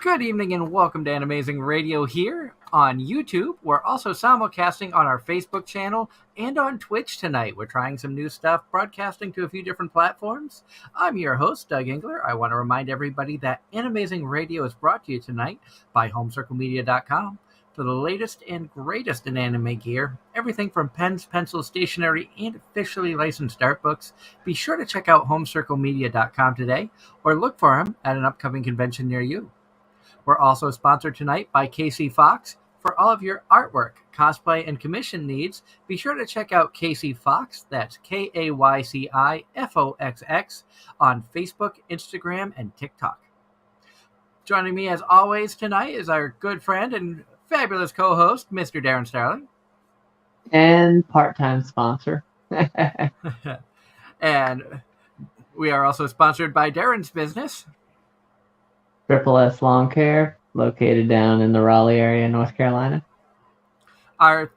Good evening and welcome to Anime-Zing Radio here on YouTube. We're also simulcasting on our Facebook channel and on Twitch tonight. We're trying some new stuff, broadcasting to a few different platforms. I'm your host, Doug Engler. I want to remind everybody that Anime-Zing Radio is brought to you tonight by HomecircleMedia.com. For the latest and greatest in anime gear, everything from pens, pencils, stationery, and officially licensed art books, be sure to check out HomecircleMedia.com today or look for them at an upcoming convention near you. We're also sponsored tonight by KC Fox. For all of your artwork, cosplay, and commission needs, be sure to check out KC Fox, that's KAYCIFOXX, on Facebook, Instagram, and TikTok. Joining me as always tonight is our good friend and fabulous co-host, Mr. Darren Starling. And part-time sponsor. And we are also sponsored by Darren's business. Triple S Lawn Care, located down in the Raleigh area, North Carolina. Our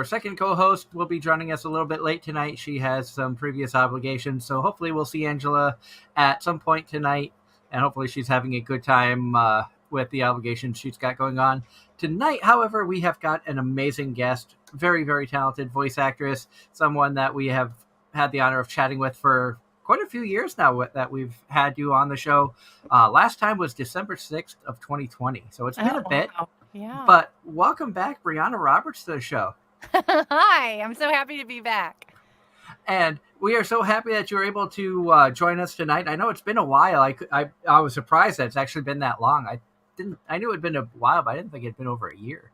second co-host will be joining us a little bit late tonight. She has some previous obligations, so hopefully we'll see Angela at some point tonight, and hopefully she's having a good time with the obligations she's got going on. Tonight, however, we have got an amazing guest, very, very talented voice actress, someone that we have had the honor of chatting with for quite a few years now that we've had you on the show. Last time was December 6th of 2020, so it's been a bit. Wow. Yeah. But welcome back, Brianna Roberts, to the show. Hi, I'm so happy to be back. And we are so happy that you were able to join us tonight. I know it's been a while. I was surprised that it's actually been that long. I knew it had been a while, but I didn't think it had been over a year.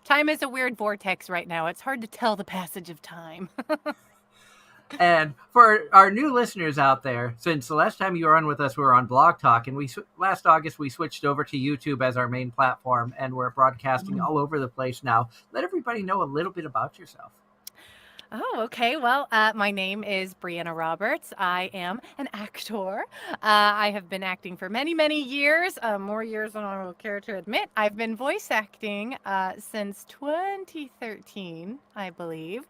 Time is a weird vortex right now. It's hard to tell the passage of time. And for our new listeners out there, since the last time you were on with us, we were on Blog Talk, and last August we switched over to YouTube as our main platform, and we're broadcasting all over the place now. Let everybody know a little bit about yourself. Oh, okay. Well, my name is Brianna Roberts. I am an actor. I have been acting for many, many years, more years than I will care to admit. I've been voice acting since 2013, I believe.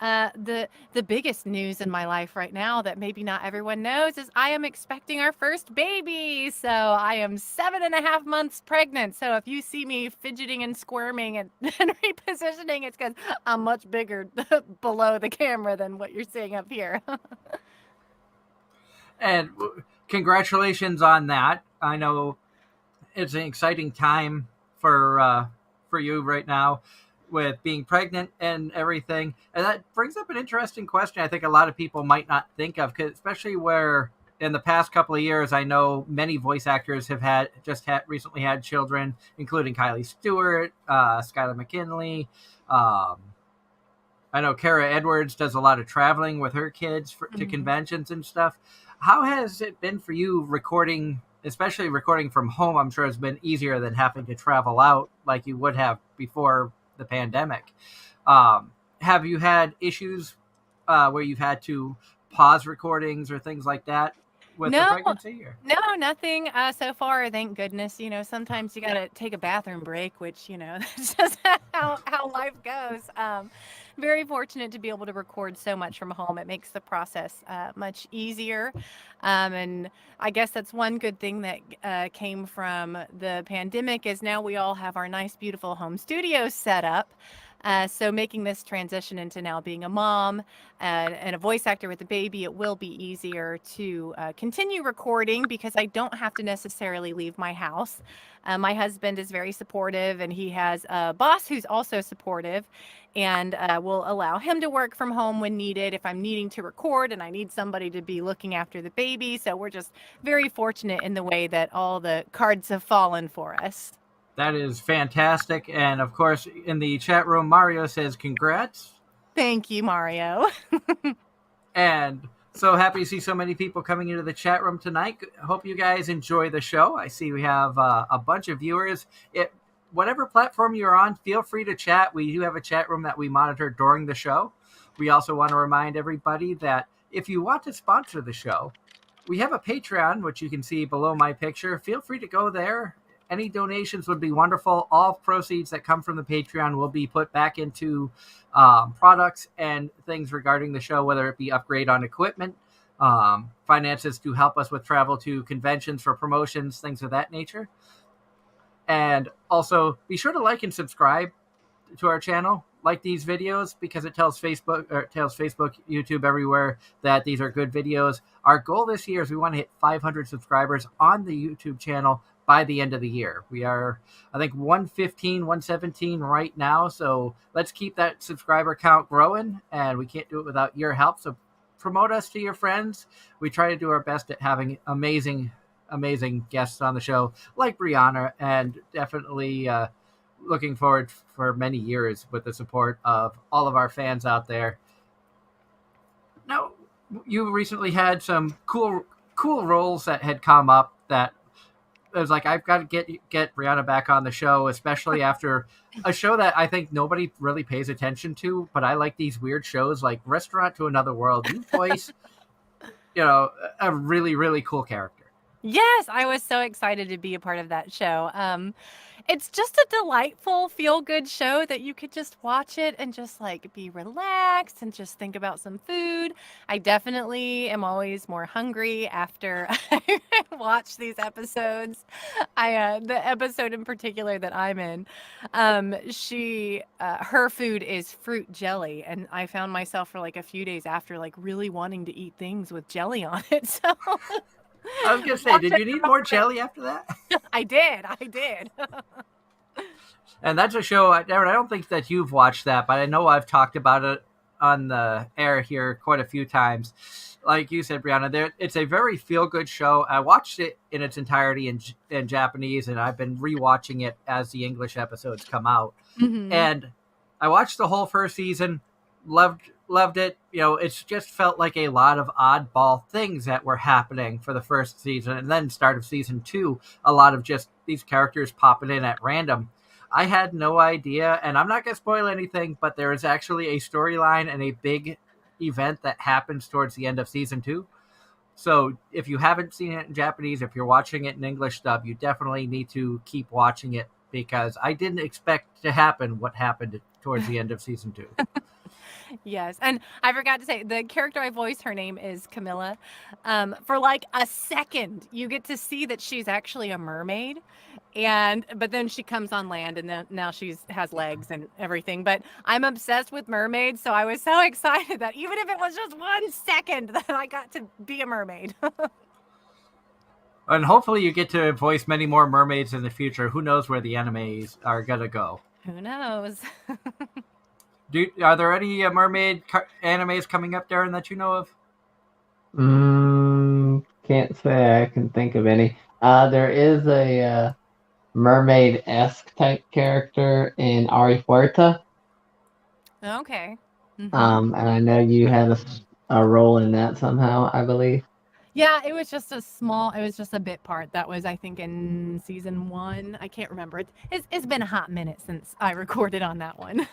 The biggest news in my life right now that maybe not everyone knows is I am expecting our first baby. So I am 7.5 months pregnant. So if you see me fidgeting and squirming and repositioning, it's because I'm much bigger below the camera than what you're seeing up here. And congratulations on that. I know it's an exciting time for you right now, with being pregnant and everything. And that brings up an interesting question I think a lot of people might not think of, especially where in the past couple of years, I know many voice actors have recently had children, including Kylie Stewart, Skylar McKinley. I know Kara Edwards does a lot of traveling with her kids to conventions and stuff. How has it been for you recording, especially recording from home? I'm sure it's been easier than having to travel out like you would have before the pandemic. Have you had issues where you've had to pause recordings or things like that with the pregnancy? Or? No, nothing so far, thank goodness. You know, sometimes you got to take a bathroom break, which, you know, that's just how life goes. Very fortunate to be able to record so much from home. It makes the process much easier. And I guess that's one good thing that came from the pandemic is now we all have our nice, beautiful home studios set up. So making this transition into now being a mom and a voice actor with a baby, it will be easier to continue recording because I don't have to necessarily leave my house. My husband is very supportive, and he has a boss who's also supportive and will allow him to work from home when needed if I'm needing to record and I need somebody to be looking after the baby. So we're just very fortunate in the way that all the cards have fallen for us. That is fantastic. And of course, in the chat room, Mario says congrats. Thank you, Mario. And so happy to see so many people coming into the chat room tonight. Hope you guys enjoy the show. I see we have a bunch of viewers. Whatever platform you're on, feel free to chat. We do have a chat room that we monitor during the show. We also want to remind everybody that if you want to sponsor the show, we have a Patreon, which you can see below my picture. Feel free to go there. Any donations would be wonderful. All proceeds that come from the Patreon will be put back into products and things regarding the show, whether it be upgrade on equipment, finances to help us with travel to conventions for promotions, things of that nature. And also be sure to like and subscribe to our channel, like these videos, because it tells Facebook, YouTube, everywhere that these are good videos. Our goal this year is we want to hit 500 subscribers on the YouTube channel by the end of the year. We are, I think, 115, 117 right now. So let's keep that subscriber count growing, and we can't do it without your help. So promote us to your friends. We try to do our best at having amazing guests on the show, like Brianna, and definitely looking forward for many years with the support of all of our fans out there. Now, you recently had some cool roles that had come up that it was like, I've got to get Brianna back on the show, especially after a show that I think nobody really pays attention to, but I like these weird shows like Restaurant to Another World. You voice, a really, really cool character. Yes, I was so excited to be a part of that show. It's just a delightful, feel-good show that you could just watch it and just like be relaxed and just think about some food. I definitely am always more hungry after I watch these episodes. The episode in particular that I'm in, her food is fruit jelly, and I found myself for like a few days after like really wanting to eat things with jelly on it. So I was gonna say, did you need more jelly after that? I did. And that's a show, Darren, I don't think that you've watched that, but I know I've talked about it on the air here quite a few times. Like you said, Brianna, it's a very feel-good show. I watched it in its entirety in Japanese, and I've been rewatching it as the English episodes come out. Mm-hmm. And I watched the whole first season, loved it. It's just felt like a lot of oddball things that were happening for the first season, and then start of season 2, a lot of just these characters popping in at random. I had no idea, and I'm not going to spoil anything, but there is actually a storyline and a big event that happens towards the end of season 2. So if you haven't seen it in Japanese, if you're watching it in English dub, you definitely need to keep watching it, because I didn't expect to happen what happened towards the end of season 2. Yes, and I forgot to say, the character I voice, her name is Camilla. For like a second, you get to see that she's actually a mermaid, but then she comes on land, and then now has legs and everything. But I'm obsessed with mermaids, so I was so excited that even if it was just 1 second, that I got to be a mermaid. And hopefully you get to voice many more mermaids in the future. Who knows where the animes are gonna go? Who knows? Are there any mermaid animes coming up, Darren, that you know of? Can't say I can think of any. There is a mermaid-esque type character in Ari Fuerta. Okay. Mm-hmm. And I know you had a role in that somehow, I believe. Yeah, it was just a bit part that was, I think, in season 1. I can't remember. It's been a hot minute since I recorded on that one.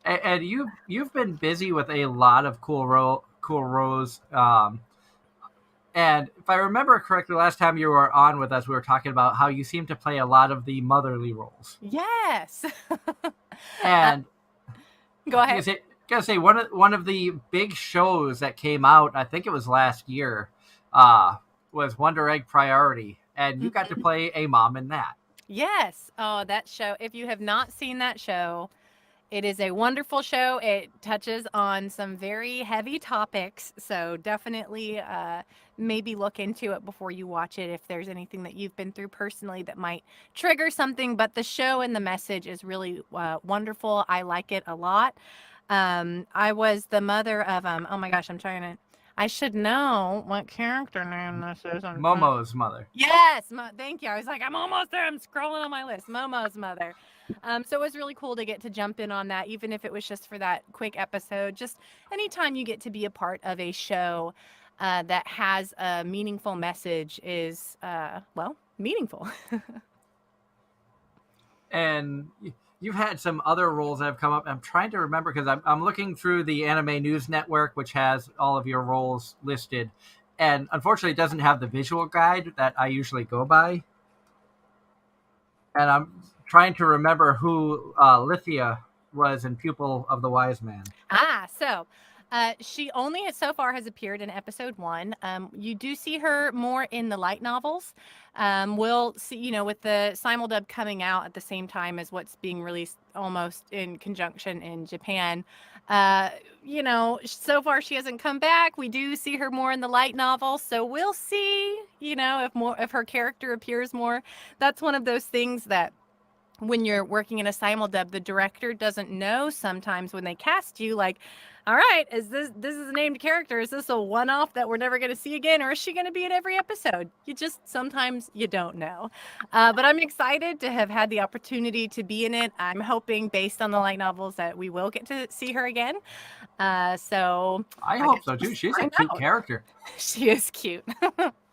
And you've been busy with a lot of cool roles. And if I remember correctly, last time you were on with us, we were talking about how you seem to play a lot of the motherly roles. Yes. And go ahead. Gotta say, one of the big shows that came out, I think it was last year, was Wonder Egg Priority, and you got to play a mom in that. Yes. Oh, that show. If you have not seen that show, it is a wonderful show. It touches on some very heavy topics, so definitely maybe look into it before you watch it if there's anything that you've been through personally that might trigger something. But the show and the message is really wonderful. I like it a lot. I was the mother of oh my gosh, I should know what character name this is. Momo's mother. Yes, thank you. I was like, I'm almost there. I'm scrolling on my list. Momo's mother. So it was really cool to get to jump in on that, even if it was just for that quick episode. Just anytime you get to be a part of a show that has a meaningful message is, meaningful. And you've had some other roles that have come up. I'm trying to remember, because I'm looking through the Anime News Network, which has all of your roles listed. And unfortunately, it doesn't have the visual guide that I usually go by. And I'm trying to remember who Lithia was in Pupil of the Wise Man. So She only so far has appeared in episode 1. You do see her more in the light novels. We'll see, with the simuldub coming out at the same time as what's being released almost in conjunction in Japan. So far she hasn't come back. We do see her more in the light novels, so we'll see, if her character appears more. That's one of those things that when you're working in a simuldub, the director doesn't know sometimes when they cast you, like, all right, is this is a named character? Is this a one-off that we're never going to see again, or is she going to be in every episode? Sometimes you don't know. But I'm excited to have had the opportunity to be in it. I'm hoping, based on the light novels, that we will get to see her again. So I hope so too. She's a cute character. She is cute.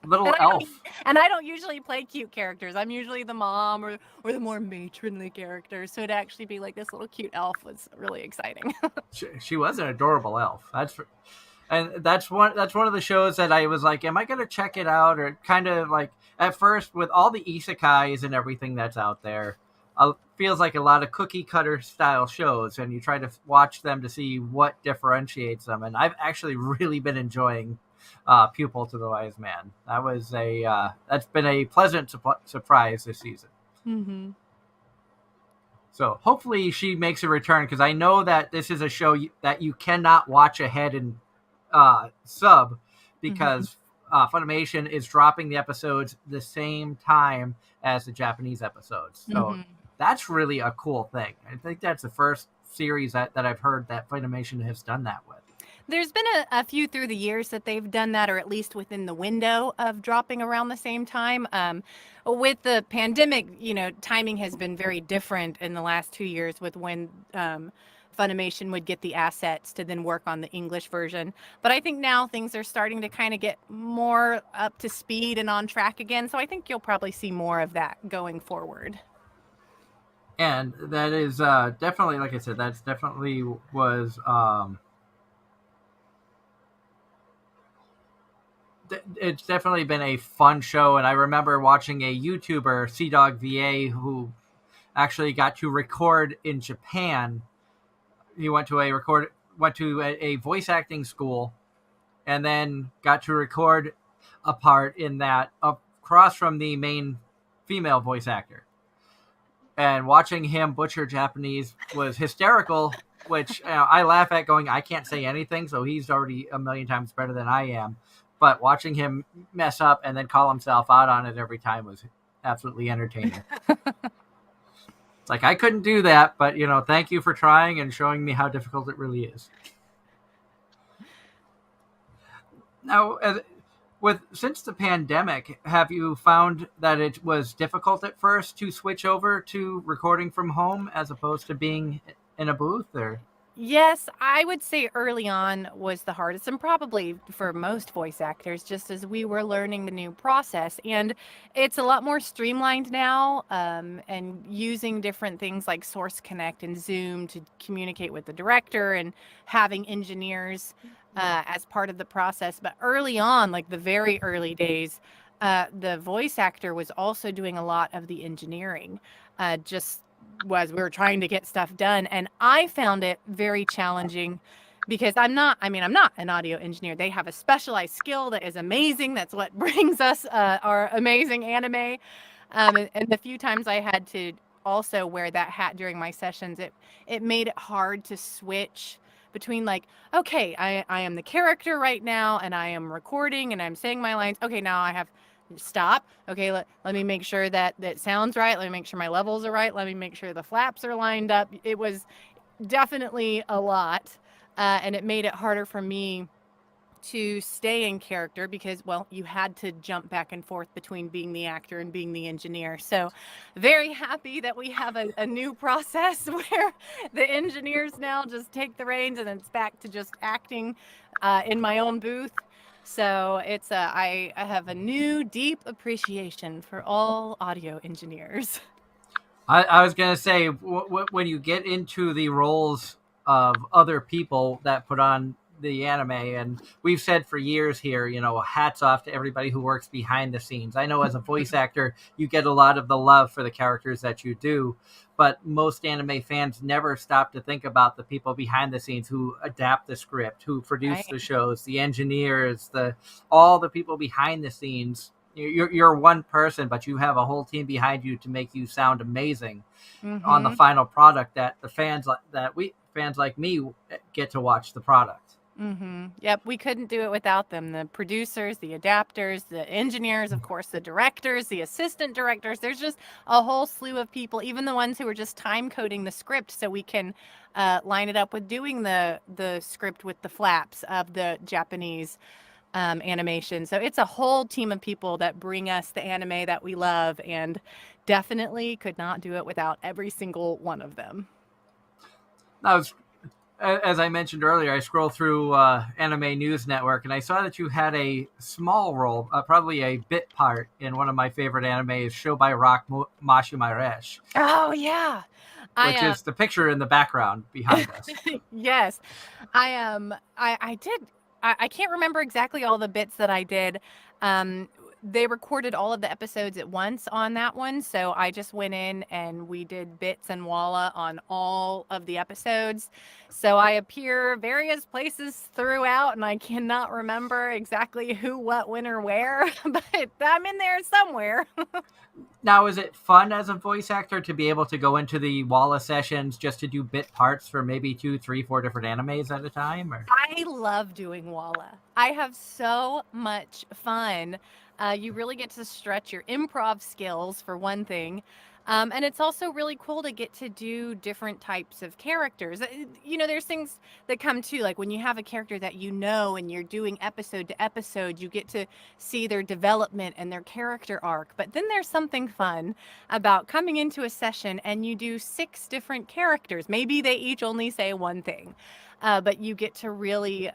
Little elf. And I don't usually play cute characters. I'm usually the mom or the more matronly character. So to actually be like this little cute elf was really exciting. She was an adorable elf. That's one of the shows that I was like, am I going to check it out? Or kind of like, at first, with all the isekais and everything that's out there, feels like a lot of cookie cutter style shows, and you try to watch them to see what differentiates them. And I've actually really been enjoying Pupil to the Wise Man. That's been a pleasant surprise this season. Mm-hmm. So hopefully she makes a return, because I know that this is a show that you cannot watch ahead and sub, because Funimation is dropping the episodes the same time as the Japanese episodes. So that's really a cool thing. I think that's the first series that I've heard that Funimation has done that with. There's been a few through the years that they've done that, or at least within the window of dropping around the same time. With the pandemic, timing has been very different in the last 2 years with when Funimation would get the assets to then work on the English version. But I think now things are starting to kind of get more up to speed and on track again. So I think you'll probably see more of that going forward. And that is definitely, like I said, that's definitely was... it's definitely been a fun show, and I remember watching a YouTuber, CDog VA, who actually got to record in Japan. He went to a voice acting school, and then got to record a part in that across from the main female voice actor. And watching him butcher Japanese was hysterical, which I laugh at, going, I can't say anything, so he's already a million times better than I am. But watching him mess up and then call himself out on it every time was absolutely entertaining. It's like, I couldn't do that, but, thank you for trying and showing me how difficult it really is. Now, since the pandemic, have you found that it was difficult at first to switch over to recording from home as opposed to being in a booth, or? Yes, I would say early on was the hardest, and probably for most voice actors, just as we were learning the new process. And it's a lot more streamlined now, and using different things like Source Connect and Zoom to communicate with the director, and having engineers as part of the process. But early on, like the very early days, the voice actor was also doing a lot of the engineering, just was we were trying to get stuff done. And I found it very challenging because I'm not an audio engineer. They have a specialized skill that is amazing. That's what brings us our amazing anime. And the few times I had to also wear that hat during my sessions, it made it hard to switch between, like, okay, I am the character right now and I am recording and I'm saying my lines. Okay, now I have stop. Okay, let me make sure that sounds right. Let me make sure my levels are right. Let me make sure the flaps are lined up. It was definitely a lot, and it made it harder for me to stay in character because, well, you had to jump back and forth between being the actor and being the engineer. So very happy that we have a new process where the engineers now just take the reins and it's back to just acting in my own booth. So it's I have a new deep appreciation for all audio engineers. I was going to say, when you get into the roles of other people that put on the anime, and we've said for years here, hats off to everybody who works behind the scenes. I know as a voice actor, you get a lot of the love for the characters that you do, but most anime fans never stop to think about the people behind the scenes who adapt the script, who produce the shows, the engineers, all the people behind the scenes. You're one person, but you have a whole team behind you to make you sound amazing on the final product that the fans like me get to watch the product. Yep, we couldn't do it without them. The producers, the adapters, the engineers, of course, the directors, the assistant directors. There's just a whole slew of people, even the ones who are just time coding the script so we can line it up with doing the script with the flaps of the Japanese animation. So it's a whole team of people that bring us the anime that we love, and definitely could not do it without every single one of them. As I mentioned earlier, I scrolled through Anime News Network, and I saw that you had a small role, probably a bit part, in one of my favorite animes, Show by Rock Mashimaresh. Oh, yeah. Which is the picture in the background behind us. Yes. I did. I can't remember exactly all the bits that I did. They recorded all of the episodes at once on that one, so I just went in and we did bits and walla on all of the episodes. So I appear various places throughout, and I cannot remember exactly who, what, when, or where, but I'm in there somewhere. Now, is it fun as a voice actor to be able to go into the Walla sessions just to do bit parts for maybe 2, 3, 4 different animes at a time? Or? I love doing Walla. I have so much fun. You really get to stretch your improv skills, for one thing. And it's also really cool to get to do different types of characters. There's things that come too, like when you have a character that and you're doing episode to episode, you get to see their development and their character arc. But then there's something fun about coming into a session and you do 6 different characters. Maybe they each only say one thing, but you get to really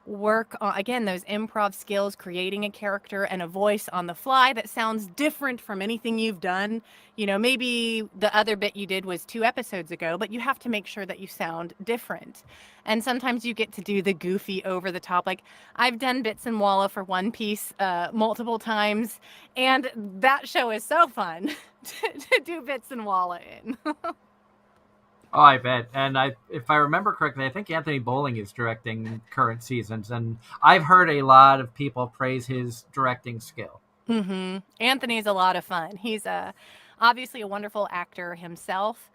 work on, again, those improv skills, creating a character and a voice on the fly that sounds different from anything you've done. Maybe the other bit you did was 2 episodes ago, but you have to make sure that you sound different. And sometimes you get to do the goofy, over the top. Like, I've done bits in Walla for One Piece multiple times, and that show is so fun to do bits in Walla in. Oh, I bet. And if I remember correctly, I think Anthony Bowling is directing current seasons, and I've heard a lot of people praise his directing skill. Anthony's a lot of fun. He's obviously a wonderful actor himself,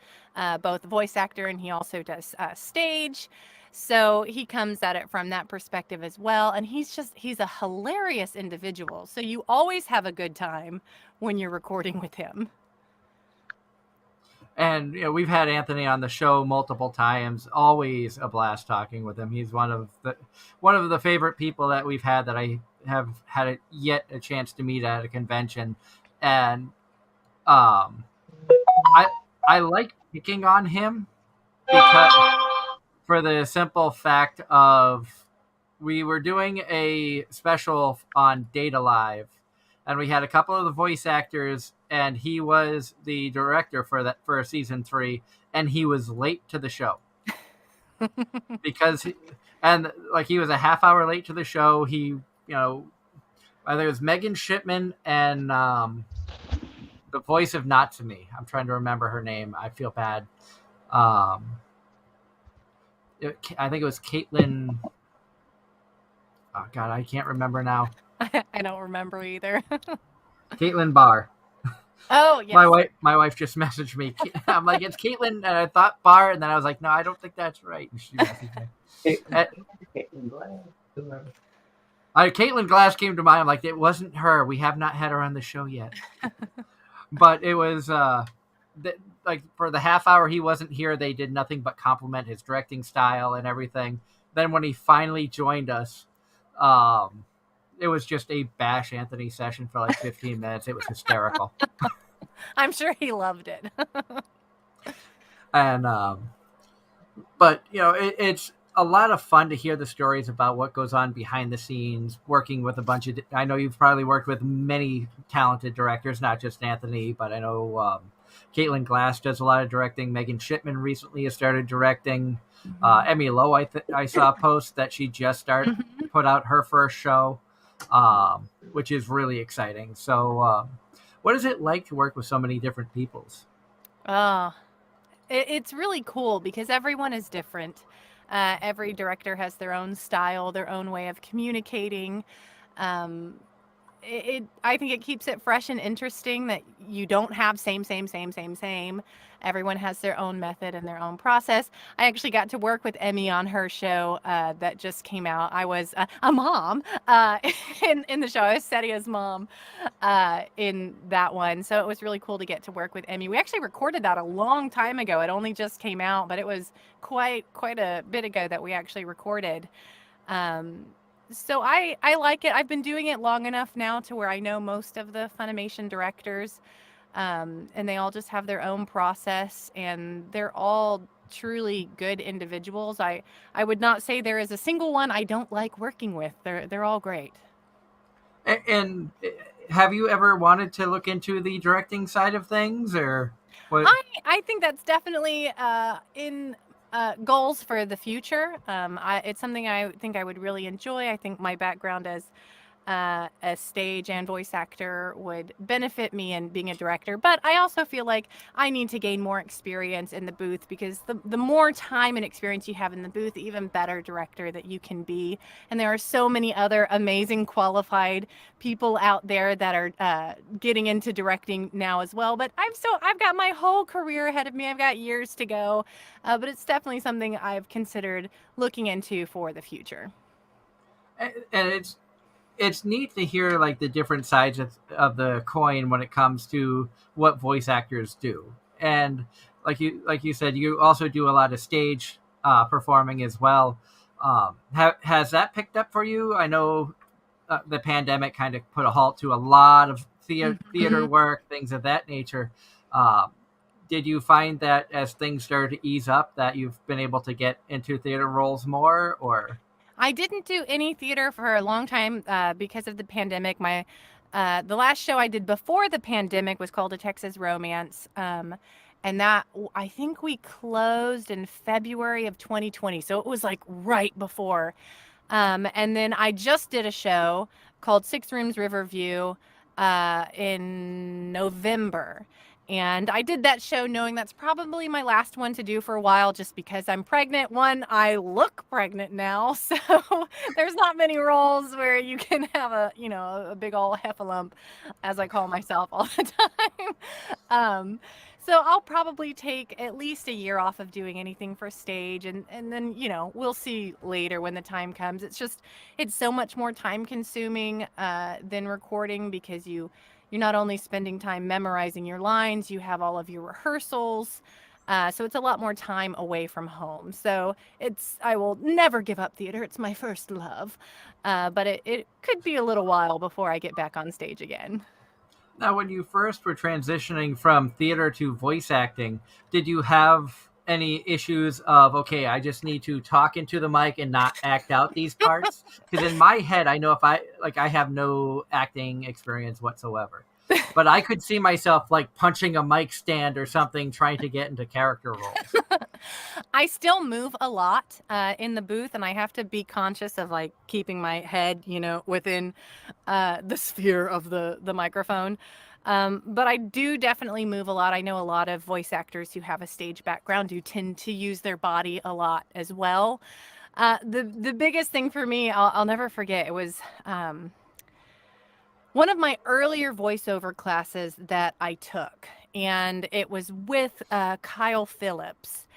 both voice actor, and he also does stage. So he comes at it from that perspective as well. And he's a hilarious individual. So you always have a good time when you're recording with him. And we've had Anthony on the show multiple times. Always a blast talking with him. He's one of the favorite people that we've had that I have had yet a chance to meet at a convention. And I like picking on him because for the simple fact of we were doing a special on Data Live, and we had a couple of the voice actors, and he was the director for season 3, and he was late to the show because he was a half hour late to the show. He, either it was Megan Shipman and the voice of Natsumi. I'm trying to remember her name. I feel bad. I think it was Caitlin. Oh God, I can't remember now. I don't remember either. Caitlin Barr. Oh, yes. My wife just messaged me. I'm like, it's Caitlin, and I thought Barr, and then I was like, no, I don't think that's right. And she messaged me. Caitlin Glass came to mind. I'm like, it wasn't her. We have not had her on the show yet. But it was for the half hour he wasn't here, they did nothing but compliment his directing style and everything. Then when he finally joined us, it was just a bash Anthony session for like 15 minutes. It was hysterical. I'm sure he loved it. And but it's a lot of fun to hear the stories about what goes on behind the scenes, working with a bunch of. I know you've probably worked with many talented directors, not just Anthony, but I know Caitlin Glass does a lot of directing. Megan Shipman recently has started directing. Emmy Lowe, I saw a post that she just put out her first show, which is really exciting. So, what is it like to work with so many different peoples? Oh, it's really cool because everyone is different. Every director has their own style, their own way of communicating. Um, I think it keeps it fresh and interesting that you don't have same. Everyone has their own method and their own process. I actually got to work with Emmy on her show that just came out. I was a mom in the show. I was Setia's mom in that one. So it was really cool to get to work with Emmy. We actually recorded that a long time ago. It only just came out, but it was quite a bit ago that we actually recorded. So I like it. I've been doing it long enough now to where I know most of the Funimation directors, and they all just have their own process, and they're all truly good individuals. I would not say there is a single one I don't like working with. They're all great. And have you ever wanted to look into the directing side of things, or what? I think that's definitely in goals for the future. It's something I think I would really enjoy. I think my background as a stage and voice actor would benefit me in being a director. But I also feel like I need to gain more experience in the booth, because the more time and experience you have in the booth, the even better director that you can be. And there are so many other amazing qualified people out there that are getting into directing now as well. But I've got my whole career ahead of me. I've got years to go. But it's definitely something I've considered looking into for the future. And it's neat to hear like the different sides of the coin when it comes to what voice actors do. And like you said, you also do a lot of stage performing as well. Has that picked up for you? I know the pandemic kind of put a halt to a lot of theater work, things of that nature. Um, did you find that as things started to ease up, that you've been able to get into theater roles more, or? I didn't do any theater for a long time because of the pandemic. The last show I did before the pandemic was called A Texas Romance. And that, I think we closed in February of 2020. So it was like right before. And then I just did a show called Six Rooms Riverview in November. And I did that show knowing that's probably my last one to do for a while, just because I'm pregnant. One, I look pregnant now, so there's not many roles where you can have a big old heffalump, as I call myself all the time. So I'll probably take at least a year off of doing anything for stage, and then we'll see later when the time comes. It's so much more time consuming than recording, because you're not only spending time memorizing your lines, you have all of your rehearsals. So it's a lot more time away from home. So I will never give up theater. It's my first love. But it could be a little while before I get back on stage again. Now, when you first were transitioning from theater to voice acting, did you have any issues of, okay, I just need to talk into the mic and not act out these parts? Because in my head, I know I have no acting experience whatsoever. But I could see myself like punching a mic stand or something, trying to get into character roles. I still move a lot in the booth, and I have to be conscious of like keeping my head, within the sphere of the microphone. But I do definitely move a lot. I know a lot of voice actors who have a stage background do tend to use their body a lot as well. The biggest thing for me, I'll never forget, it was one of my earlier voiceover classes that I took, and it was with Kyle Phillips.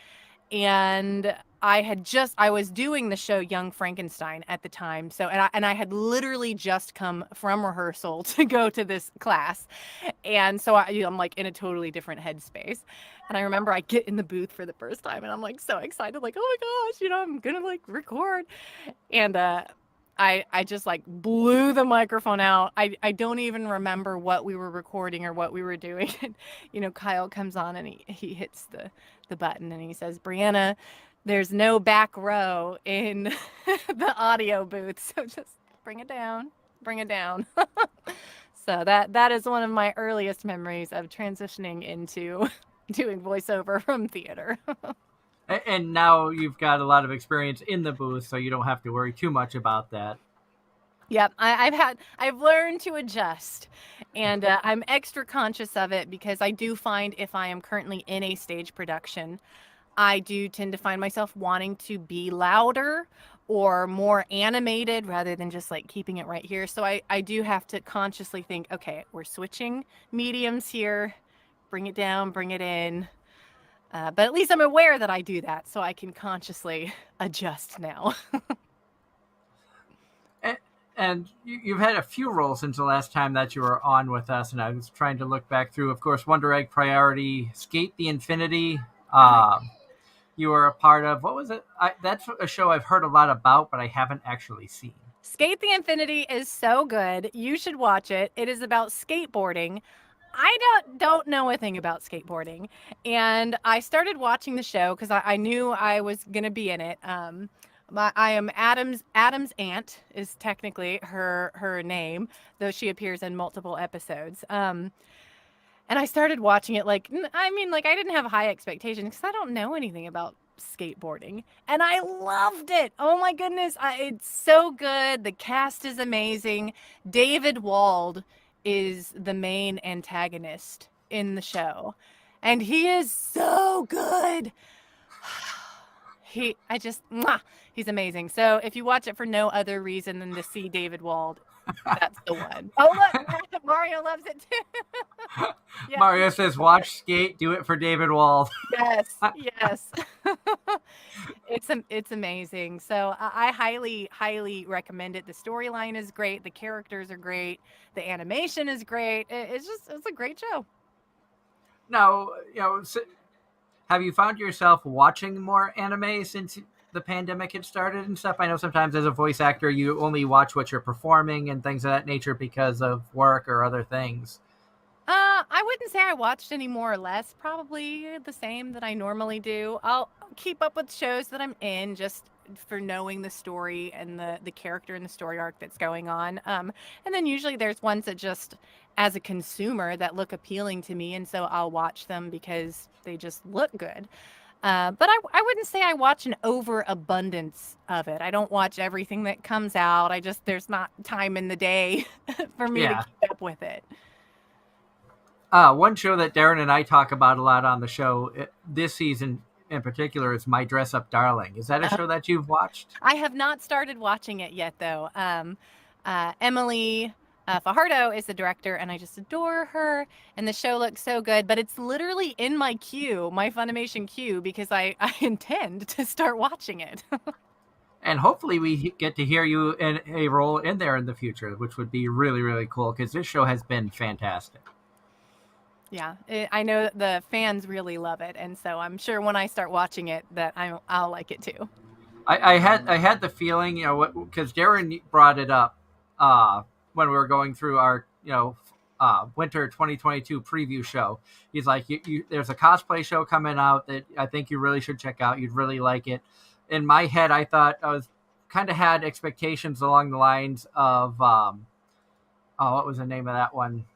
And I was doing the show Young Frankenstein at the time. So, and I had literally just come from rehearsal to go to this class. And so I'm like in a totally different headspace. And I remember I get in the booth for the first time, and I'm like so excited, like, oh my gosh, I'm gonna like record. And I just like blew the microphone out. I don't even remember what we were recording or what we were doing. Kyle comes on, and he hits the button, and he says, "Brianna, there's no back row in the audio booth, so just bring it down." So that is one of my earliest memories of transitioning into doing voiceover from theater. And now you've got a lot of experience in the booth, so you don't have to worry too much about that. Yep, I've learned to adjust, and I'm extra conscious of it because I do find if I am currently in a stage production, I do tend to find myself wanting to be louder or more animated rather than just like keeping it right here. So I do have to consciously think, okay, we're switching mediums here, bring it down, bring it in. But at least I'm aware that I do that, so I can consciously adjust now. And you've had a few roles since the last time that you were on with us, and I was trying to look back through, of course, Wonder Egg Priority, Skate the Infinity. You were a part of, what was it? That's a show I've heard a lot about, but I haven't actually seen. Skate the Infinity is so good. You should watch it. It is about skateboarding. I don't know a thing about skateboarding, and I started watching the show because I knew I was gonna be in it. I am Adam's aunt is technically her name, though she appears in multiple episodes. And I started watching it like I didn't have high expectations because I don't know anything about skateboarding, and I loved it. Oh my goodness, it's so good. The cast is amazing. David Wald is the main antagonist in the show, and he is so good. He's amazing. So if you watch it for no other reason than to see David Wald, that's the one. Oh look, Mario loves it too. Yeah. Mario says, watch Skate, do it for David Wald. Yes, yes. It's amazing. So I highly recommend it. The storyline is great. The characters are great. The animation is great. It's a great show. Now, have you found yourself watching more anime since the pandemic had started and stuff? I know sometimes as a voice actor, you only watch what you're performing and things of that nature because of work or other things. I wouldn't say I watched any more or less. Probably the same that I normally do. I'll keep up with shows that I'm in just for knowing the story and the character and the story arc that's going on. And then usually there's ones that just, as a consumer, that look appealing to me, and so I'll watch them because they just look good. But I wouldn't say I watch an overabundance of it. I don't watch everything that comes out. There's not time in the day for me to keep up with it. One show that Darren and I talk about a lot on the show this season in particular is My Dress Up Darling. Is that a show that you've watched? I have not started watching it yet, though. Emily Fajardo is the director, and I just adore her. And the show looks so good, but it's literally in my queue, my Funimation queue, because I intend to start watching it. And hopefully we get to hear you in a role in there in the future, which would be really, really cool because this show has been fantastic. Yeah, I know the fans really love it, and so I'm sure when I start watching it that I'll like it too. I had the feeling, because Darren brought it up when we were going through our winter 2022 preview show. He's like, there's a cosplay show coming out that I think you really should check out. You'd really like it. In my head, I thought I was kind of had expectations along the lines of what was the name of that one?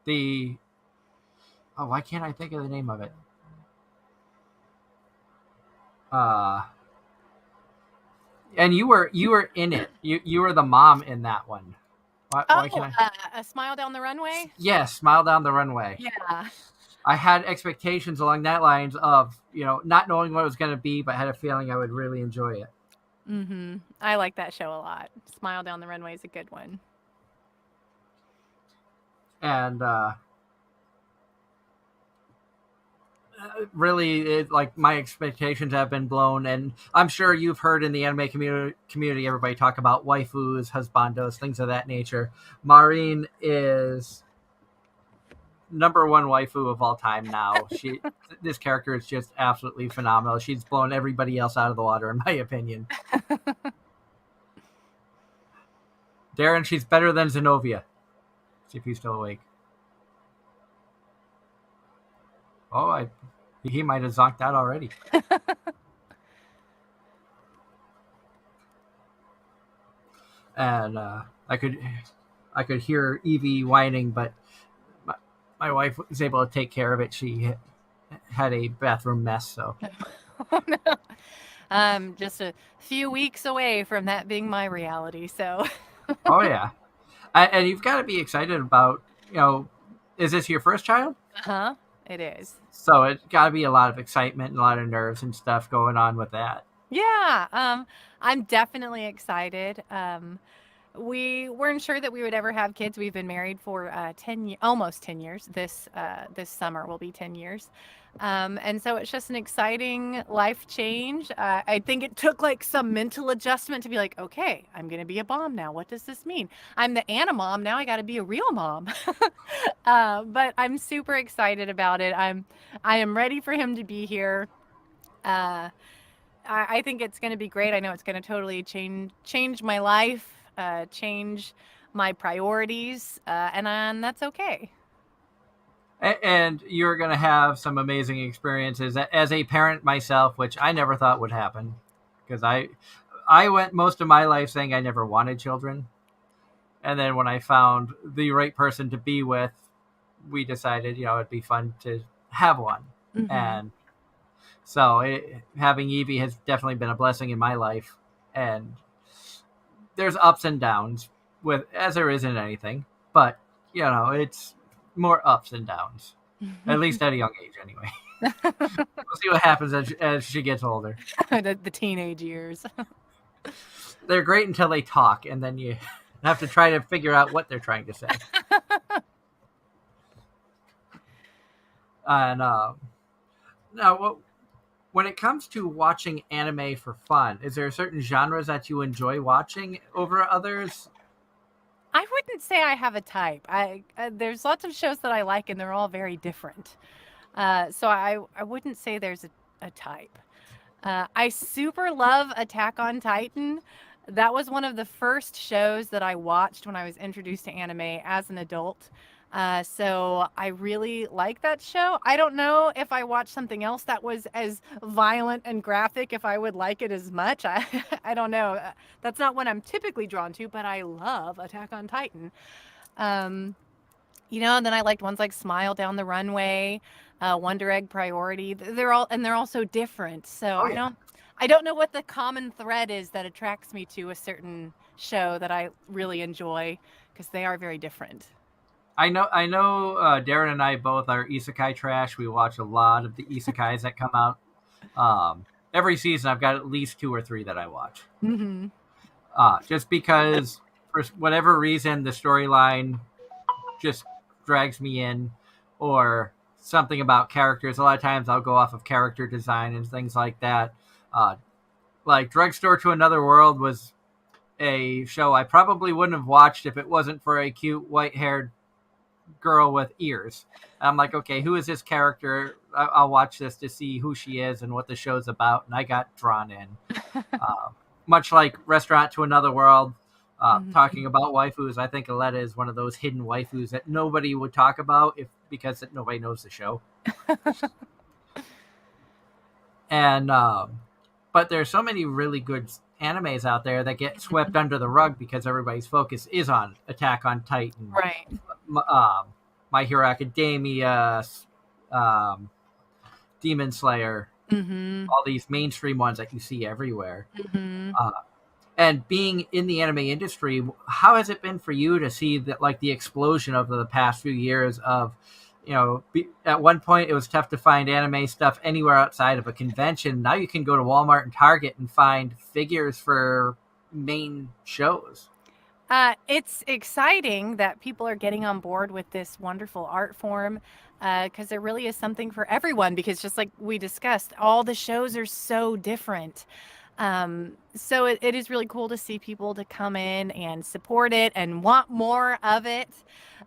Why can't I think of the name of it? And you were in it. You were the mom in that one. Why can A Smile Down the Runway? Yes, Smile Down the Runway. Yeah. I had expectations along that lines of, not knowing what it was going to be, but had a feeling I would really enjoy it. Mm-hmm. I like that show a lot. Smile Down the Runway is a good one. And really, my expectations have been blown, and I'm sure you've heard in the anime community everybody talk about waifus, husbandos, things of that nature. Maureen is number one waifu of all time now. This character is just absolutely phenomenal. She's blown everybody else out of the water, in my opinion. Darren, she's better than Zenobia. See if he's still awake. Oh, he might have zonked out already. And I could I could hear Evie whining, but my, my wife was able to take care of it. She had a bathroom mess, so Oh, no. Just a few weeks away from that being my reality. So, oh yeah. And you've got to be excited about, is this your first child? huh? It is. So it's got to be a lot of excitement and a lot of nerves and stuff going on with that. Yeah. I'm definitely excited. We weren't sure that we would ever have kids. We've been married for almost 10 years. This summer will be 10 years. And so it's just an exciting life change. I think it took like some mental adjustment to be like, okay, I'm going to be a mom now. What does this mean? I'm the Anna mom. Now I got to be a real mom. But I'm super excited about it. I am ready for him to be here. Uh, I think it's going to be great. I know it's going to totally change my life, change my priorities, and that's okay. And you're going to have some amazing experiences as a parent myself, which I never thought would happen, because I went most of my life saying I never wanted children, and then when I found the right person to be with, we decided it'd be fun to have one. Mm-hmm. And so having Evie has definitely been a blessing in my life, and there's ups and downs with as there is in anything, but it's more ups and downs, at least at a young age anyway. We'll see what happens as she gets older. the teenage years. They're great until they talk, and then you have to try to figure out what they're trying to say. And now, when it comes to watching anime for fun, is there certain genres that you enjoy watching over others? I wouldn't say I have a type. There's lots of shows that I like, and they're all very different. So I wouldn't say there's a type. I super love Attack on Titan. That was one of the first shows that I watched when I was introduced to anime as an adult. So I really like that show. I don't know if I watched something else that was as violent and graphic, if I would like it as much. I don't know. That's not what I'm typically drawn to, but I love Attack on Titan. And then I liked ones like Smile Down the Runway, Wonder Egg Priority. They're all so different. So Oh, yeah. I don't know what the common thread is that attracts me to a certain show that I really enjoy, because they are very different. I know. Darren and I both are isekai trash. We watch a lot of the isekais that come out. Every season, I've got at least 2 or 3 that I watch. Mm-hmm. Just because, for whatever reason, the storyline just drags me in, or something about characters. A lot of times, I'll go off of character design and things like that. Like Drugstore to Another World was a show I probably wouldn't have watched if it wasn't for a cute white-haired girl with ears. I'm like, okay, who is this character? I'll watch this to see who she is and what the show's about, and I got drawn in. Much like Restaurant to Another World, talking about waifus, I think Aletta is one of those hidden waifus that nobody would talk about because nobody knows the show. And but there's so many really good animes out there that get swept under the rug because everybody's focus is on Attack on Titan, Right. My Hero Academia, Demon Slayer, all these mainstream ones that you see everywhere. And being in the anime industry, how has it been for you to see that, like, the explosion of the past few years of, at one point it was tough to find anime stuff anywhere outside of a convention. Now you can go to Walmart and Target and find figures for main shows. It's exciting that people are getting on board with this wonderful art form, because there really is something for everyone, because just like we discussed, all the shows are so different. So it is really cool to see people to come in and support it and want more of it.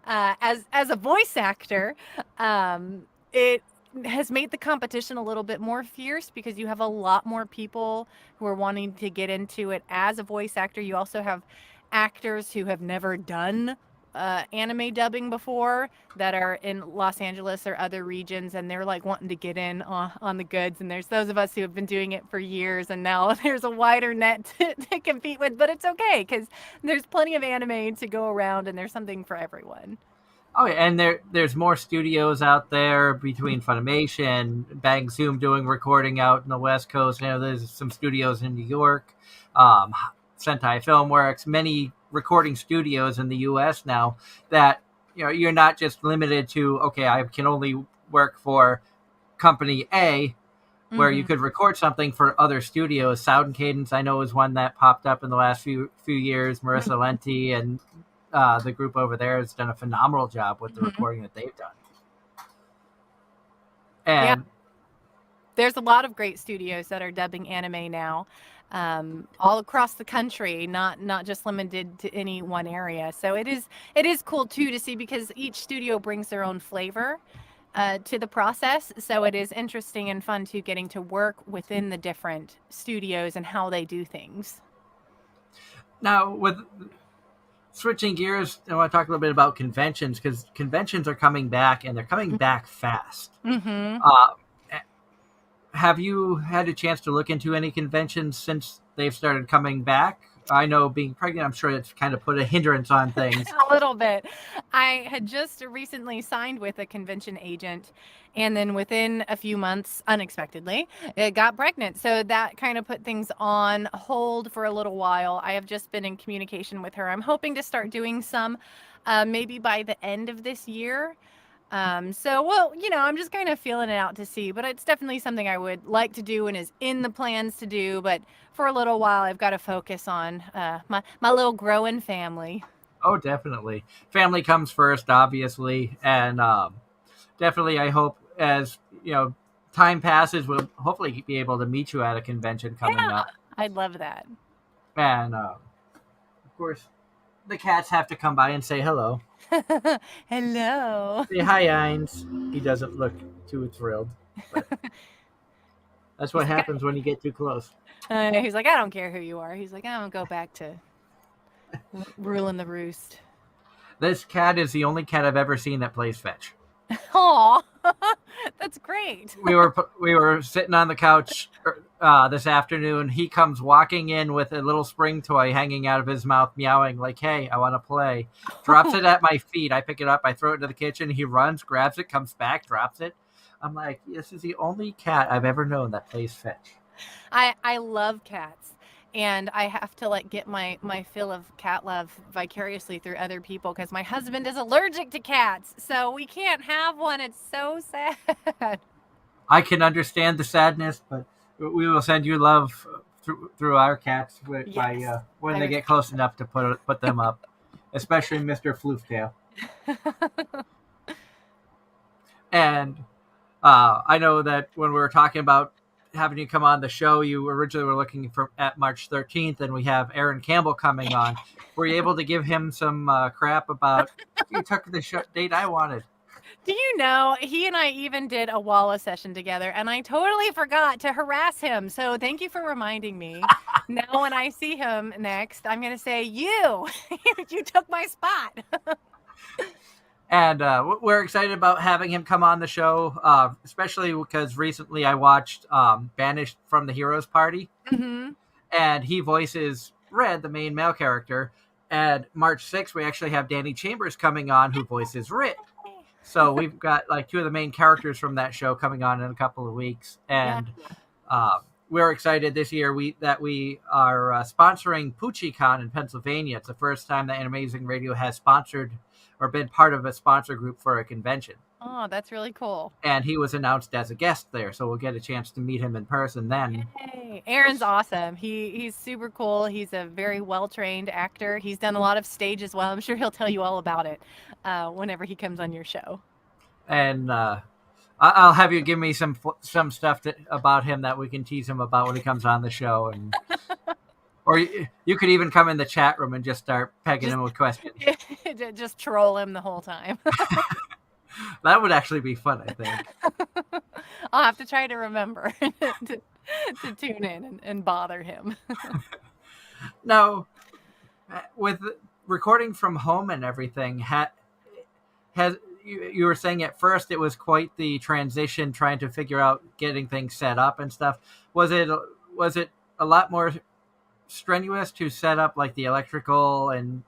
As a voice actor, it has made the competition a little bit more fierce, because you have a lot more people who are wanting to get into it as a voice actor. You also have actors who have never done anime dubbing before that are in Los Angeles or other regions, and they're like wanting to get in on the goods. And there's those of us who have been doing it for years, and now there's a wider net to compete with. But it's okay because there's plenty of anime to go around, and there's something for everyone. Oh, yeah, and there's more studios out there between Funimation, Bang Zoom doing recording out in the West Coast. There's some studios in New York, um, Sentai Filmworks, many recording studios in the U.S. now that you're not just limited to okay, I can only work for company A, where you Mm-hmm. could record something for other studios. Sound and Cadence, I know, is one that popped up in the last few years. Marissa Lenti and the group over there has done a phenomenal job with the Mm-hmm. recording that they've done. Yeah, And there's a lot of great studios that are dubbing anime now, all across the country, not just limited to any one area. So it is cool too to see because each studio brings their own flavor to the process. So it is interesting and fun too getting to work within the different studios and how they do things. now, with switching gears, I want to talk a little bit about conventions because conventions are coming back and they're coming back fast. Mm-hmm. Uh, have you had a chance to look into any conventions since they've started coming back? I know being pregnant, I'm sure it's kind of put a hindrance on things. A little bit. I had just recently signed with a convention agent, and then within a few months, unexpectedly, it got pregnant. So that kind of put things on hold for a little while. I have just been in communication with her. I'm hoping to start doing some maybe by the end of this year. So, well, I'm just kind of feeling it out to see, but it's definitely something I would like to do and is in the plans to do. But for a little while, I've got to focus on my little growing family. Oh, definitely. Family comes first, obviously, and definitely. I hope as time passes, we'll hopefully be able to meet you at a convention coming Yeah, up, I'd love that. and of course, the cats have to come by and say hello. Hello. Say hi, Heinz. He doesn't look too thrilled, but that's He's what like, happens when you get too close. he's like, I don't care who you are. He's like, I'm gonna go back to ruling the roost. This cat is the only cat I've ever seen that plays fetch. Aw, that's great. We were sitting on the couch this afternoon. He comes walking in with a little spring toy hanging out of his mouth, meowing like, "Hey, I want to play." Drops it at my feet. I pick it up. I throw it into the kitchen. He runs, grabs it, comes back, drops it. I'm like, this is the only cat I've ever known that plays fetch. I love cats, and I have to like get my fill of cat love vicariously through other people because my husband is allergic to cats, so we can't have one. It's so sad. I can understand the sadness, but we will send you love through our cats by Yes, when I they was. get close enough to put them up, especially Mr. Flooftail. And I know that when we were talking about having you come on the show, you originally were looking for at March 13th, and we have Aaron Campbell coming on. Were you able to give him some crap about you took the date I wanted? Do you know, he and I even did a Walla session together, and I totally forgot to harass him. So thank you for reminding me. Now, when I see him next, I'm going to say, you, you took my spot. And we're excited about having him come on the show, especially because recently I watched Banished from the Heroes Party, Hmm. and he voices Red, the main male character. And March 6th, we actually have Danny Chambers coming on, who voices Rit. So we've got like two of the main characters from that show coming on in a couple of weeks, Yeah. and we're excited this year we are sponsoring PucciCon in Pennsylvania. It's the first time that Anime-Zing Radio has sponsored or been part of a sponsor group for a convention. Oh, that's really cool. And he was announced as a guest there, so we'll get a chance to meet him in person then. Yay. Aaron's awesome. He's super cool. He's a very well-trained actor. He's done a lot of stage as well. I'm sure he'll tell you all about it whenever he comes on your show. And I'll have you give me some stuff about him that we can tease him about when he comes on the show, and or you could even come in the chat room and just start pegging him with questions. Just troll him the whole time. That would actually be fun, I think. I'll have to try to remember to tune in and bother him. Now, with recording from home and everything has you were saying at first it was quite the transition trying to figure out getting things set up and stuff. Was it a lot more strenuous to set up like the electrical and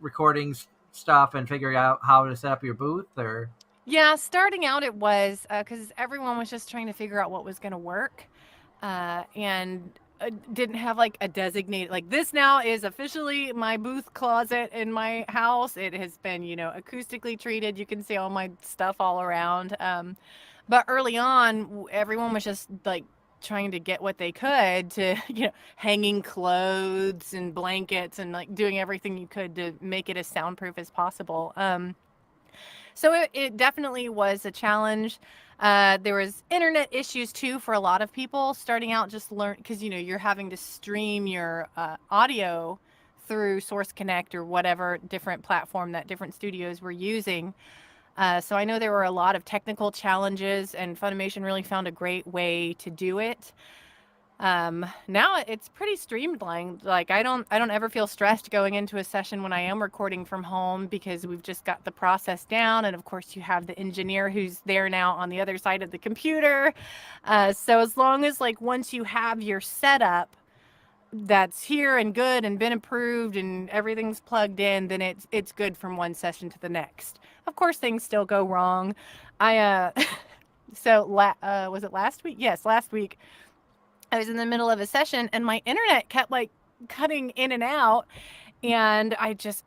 recording stuff and figuring out how to set up your booth? Or Yeah, starting out it was because everyone was just trying to figure out what was going to work, and didn't have like a designated like this now is officially my booth closet in my house. It has been acoustically treated. You can see all my stuff all around. But early on, everyone was just like trying to get what they could to hanging clothes and blankets and like doing everything you could to make it as soundproof as possible. So it definitely was a challenge. There was internet issues too for a lot of people starting out, just learn because you're having to stream your audio through Source Connect or whatever different platform that different studios were using. So I know there were a lot of technical challenges, and Funimation really found a great way to do it. Now it's pretty streamlined. Like I don't ever feel stressed going into a session when I am recording from home because we've just got the process down. And of course you have the engineer who's there now on the other side of the computer. So as long as like once you have your setup that's here and good and been approved and everything's plugged in, then it's good from one session to the next. Of course things still go wrong. Was it last week? Yes, last week. I was in the middle of a session and my internet kept like cutting in and out, and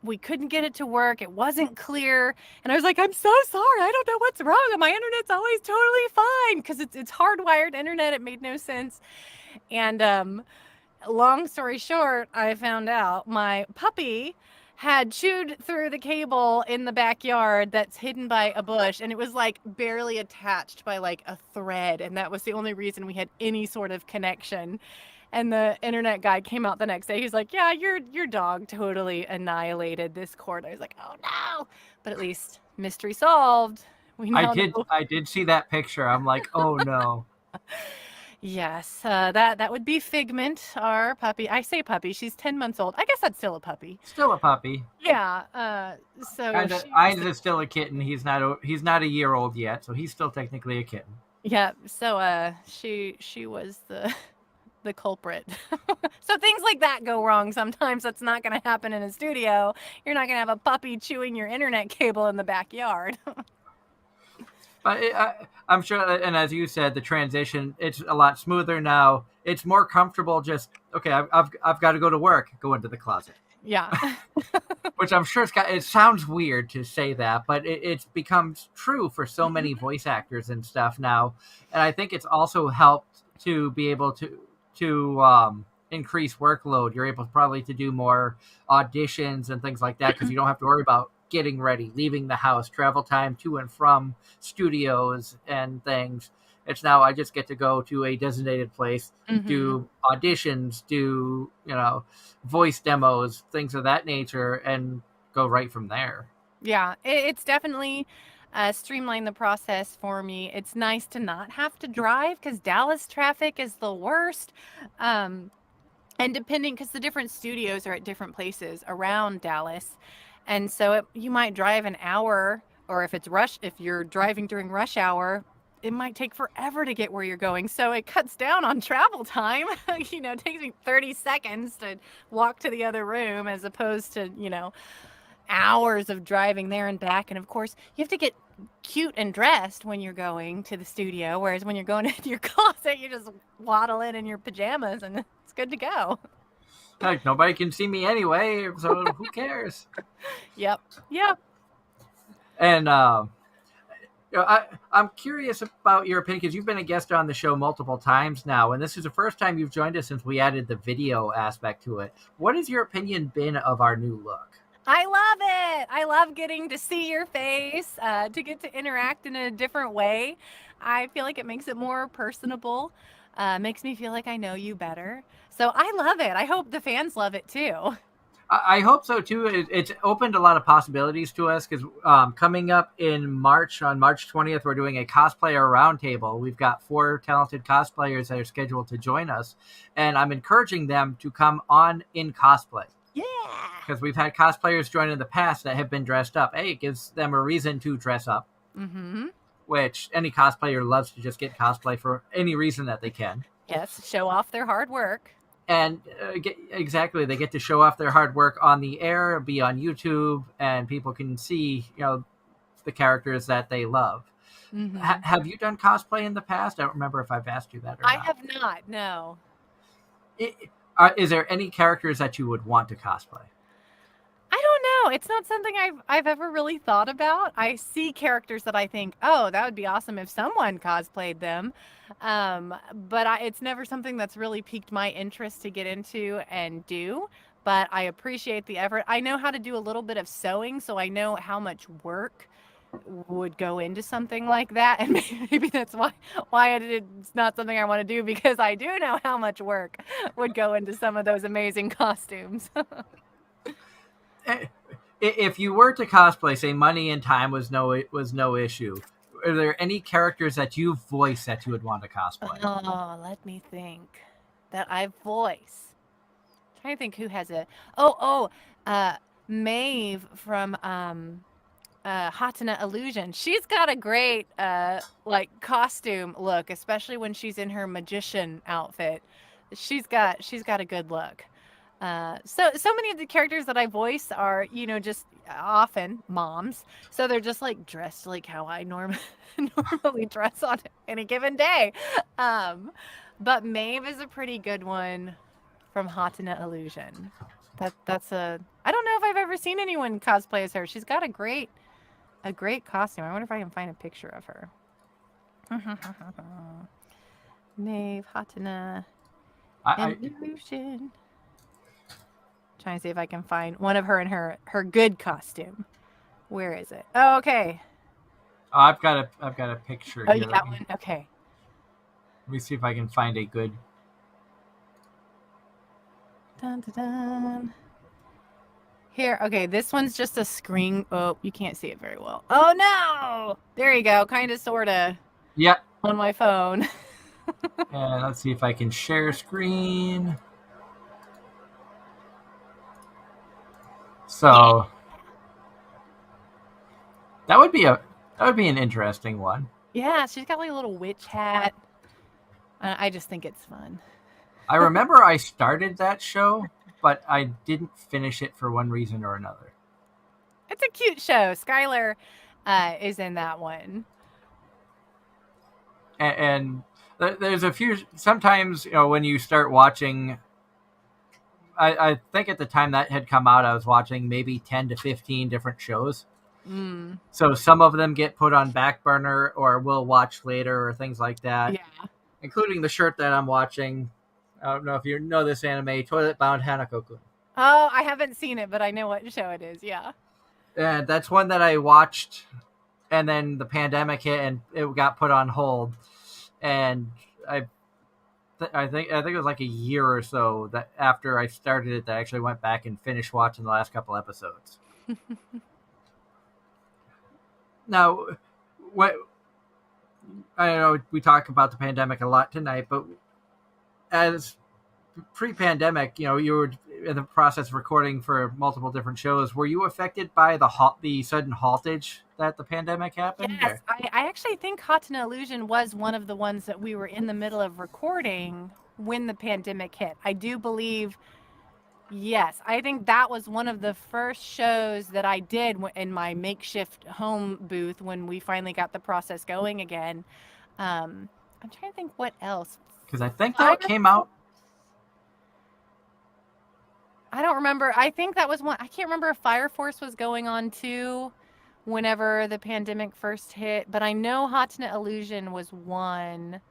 we couldn't get it to work. It wasn't clear. And I was like, I'm so sorry. I don't know what's wrong. And my internet's always totally fine because it's hardwired internet. It made no sense. And long story short, I found out my puppy had chewed through the cable in the backyard that's hidden by a bush, and it was like barely attached by like a thread, and that was the only reason we had any sort of connection. And the internet guy came out the next day. He's like, yeah, your dog totally annihilated this cord. I was like, oh no, but at least mystery solved. We now know. I did see that picture. I'm like, oh no. Yes, that would be Figment, our puppy. I say puppy. She's 10 months old. I guess that's still a puppy. Still a puppy. Yeah. So Ainz is still a kitten. He's not a year old yet, so he's still technically a kitten. Yeah. So she was the culprit. So things like that go wrong sometimes. That's not going to happen in a studio. You're not going to have a puppy chewing your internet cable in the backyard. But I'm sure, and as you said, the transition, it's a lot smoother now. It's more comfortable. Just okay, I've got to go to work. Go into the closet. Yeah. Which I'm sure it sounds weird to say that, but it's becomes true for so many voice actors and stuff now. And I think it's also helped to be able to increase workload. You're able probably to do more auditions and things like that because you don't have to worry about getting ready, leaving the house, travel time to and from studios and things. It's now I just get to go to a designated place, do auditions, do voice demos, things of that nature, and go right from there. Yeah, it's definitely streamlined the process for me. It's nice to not have to drive because Dallas traffic is the worst. And depending, because the different studios are at different places around Dallas. And so you might drive an hour, or if you're driving during rush hour, it might take forever to get where you're going. So it cuts down on travel time. It takes me 30 seconds to walk to the other room as opposed to, hours of driving there and back. And of course, you have to get cute and dressed when you're going to the studio. Whereas when you're going into your closet, you just waddle in your pajamas and it's good to go. Like nobody can see me anyway, so who cares? Yep. And I'm curious about your opinion because you've been a guest on the show multiple times now, and this is the first time you've joined us since we added the video aspect to it. What has your opinion been of our new look? I love it. I love getting to see your face, to get to interact in a different way. I feel like it makes it more personable. Makes me feel like I know you better. So I love it. I hope the fans love it too. I hope so too. It's opened a lot of possibilities to us because coming up in March, on March 20th, we're doing a cosplayer roundtable. We've got 4 talented cosplayers that are scheduled to join us, and I'm encouraging them to come on in cosplay. Yeah. Because we've had cosplayers join in the past that have been dressed up. Hey, it gives them a reason to dress up, Mm-hmm. which any cosplayer loves to just get cosplay for any reason that they can. Yes, show off their hard work. And exactly, they get to show off their hard work on the air, be on YouTube, and people can see, the characters that they love. Mm-hmm. Have you done cosplay in the past? I don't remember if I've asked you that or I not. have not, no. Is there any characters that you would want to cosplay? I don't know. It's not something I've ever really thought about. I see characters that I think, oh, that would be awesome if someone cosplayed them. But it's never something that's really piqued my interest to get into and do. But I appreciate the effort. I know how to do a little bit of sewing, so I know how much work would go into something like that, and maybe that's why it's not something I want to do, because I do know how much work would go into some of those amazing costumes. If you were to cosplay, say money and time was no issue, are there any characters that you voice that you would want to cosplay? Oh, let me think. That I voice. I'm trying to think who has a. Maeve from Hatana Illusion. She's got a great like costume look, especially when she's in her magician outfit. She's got a good look. So many of the characters that I voice are, just often moms. So they're just like dressed like how I normally dress on any given day. But Maeve is a pretty good one from Hatana Illusion. That's a. I don't know if I've ever seen anyone cosplay as her. She's got a great costume. I wonder if I can find a picture of her. Maeve Hatana Illusion. Trying to see if I can find one of her in her good costume. Where is it? Oh, okay. Oh, I've got a picture Oh, here. you got one? Okay. Let me see if I can find a good. Dun, dun, dun. Here, okay, this one's just a screen. Oh, you can't see it very well. Oh, no! There you go. Kind of, sort of. Yep. On my phone. And let's see if I can share screen. So that would be an interesting one. Yeah, she's got like a little witch hat. I just think it's fun. I remember I started that show, but I didn't finish it for one reason or another. It's a cute show. Skylar is in that one. And there's a few. Sometimes, when you start watching, I think at the time that had come out, I was watching maybe 10 to 15 different shows. Mm. So some of them get put on back burner or we'll watch later or things like that. Yeah. Including the shirt that I'm watching. I don't know if you know this anime, Toilet Bound Hanako-kun. Oh, I haven't seen it, but I know what show it is. Yeah. And that's one that I watched, and then the pandemic hit and it got put on hold. And I think it was like a year or so that after I started it that I actually went back and finished watching the last couple episodes. Now, what I know we talk about the pandemic a lot tonight, but as pre-pandemic, you were in the process of recording for multiple different shows. Were you affected by the sudden haltage that the pandemic happened? Yes, I actually think Hatana Illusion was one of the ones that we were in the middle of recording when the pandemic hit. I do believe, yes, I think that was one of the first shows that I did in my makeshift home booth when we finally got the process going again. I'm trying to think what else. Because I think that came out. I don't remember. I think that was one. I can't remember if Fire Force was going on too whenever the pandemic first hit, but I know Hatana Illusion was one.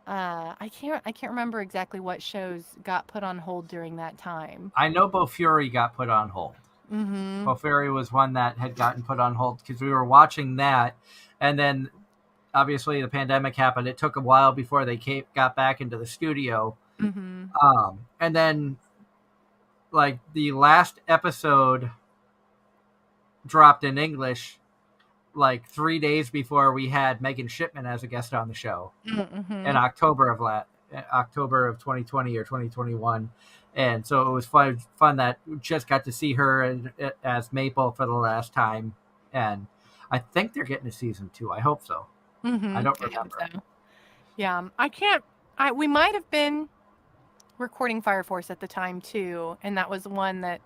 I can't remember exactly what shows got put on hold during that time. I know Bofuri got put on hold. Mm-hmm. Bofuri was one that had gotten put on hold because we were watching that, and then obviously the pandemic happened. It took a while before they got back into the studio. Mm-hmm. And then like the last episode dropped in English like 3 days before we had Megan Shipman as a guest on the show in October October of 2020 or 2021. And so it was fun that we just got to see her as Maple for the last time. And I think they're getting a season 2. I hope so. Mm-hmm. I don't I hope remember. so. Yeah, I can't. We might have been recording Fire Force at the time too, and that was one that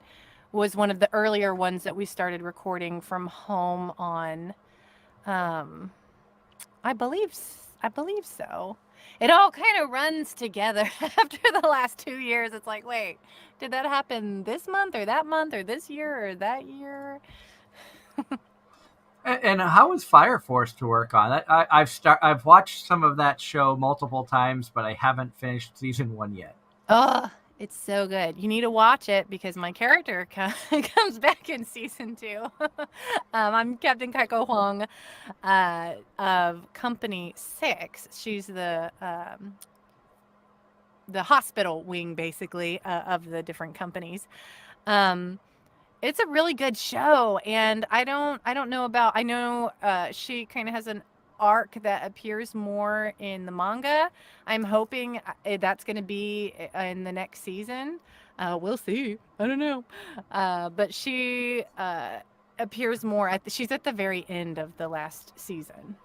was one of the earlier ones that we started recording from home on. I believe so. It all kind of runs together after the last 2 years. It's like, wait, did that happen this month or that month or this year or that year? And how is Fire Force to work on? I've watched some of that show multiple times, but I haven't finished season 1 yet. Oh, it's so good. You need to watch it because my character comes back in season 2. I'm Captain Kaiko Huang of Company 6. She's the hospital wing, basically, of the different companies. It's a really good show, and I don't know about. I know she kind of has an arc that appears more in the manga. I'm hoping that's going to be in the next season. We'll see. I don't know, but she appears more she's at the very end of the last season.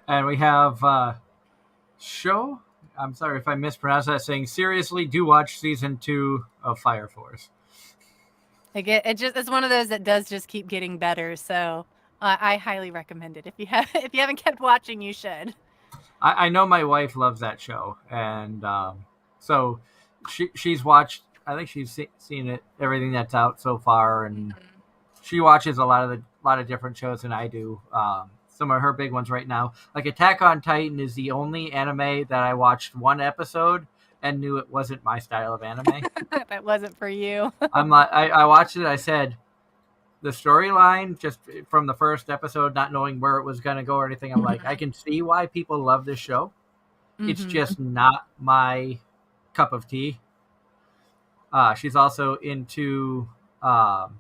And we have show. I'm sorry if I mispronounced that. Saying seriously, do watch season 2 of Fire Force. It's one of those that does just keep getting better. So I highly recommend it. If you haven't kept watching, you should. I know my wife loves that show, and so she's watched. I think she's seen it, everything that's out so far, and she watches a lot of different shows than I do. Some of her big ones right now, like Attack on Titan, is the only anime that I watched one episode and knew it wasn't my style of anime. That wasn't for you. I watched it. I said the storyline just from the first episode, not knowing where it was going to go or anything. I'm like, I can see why people love this show. It's just not my cup of tea. She's also into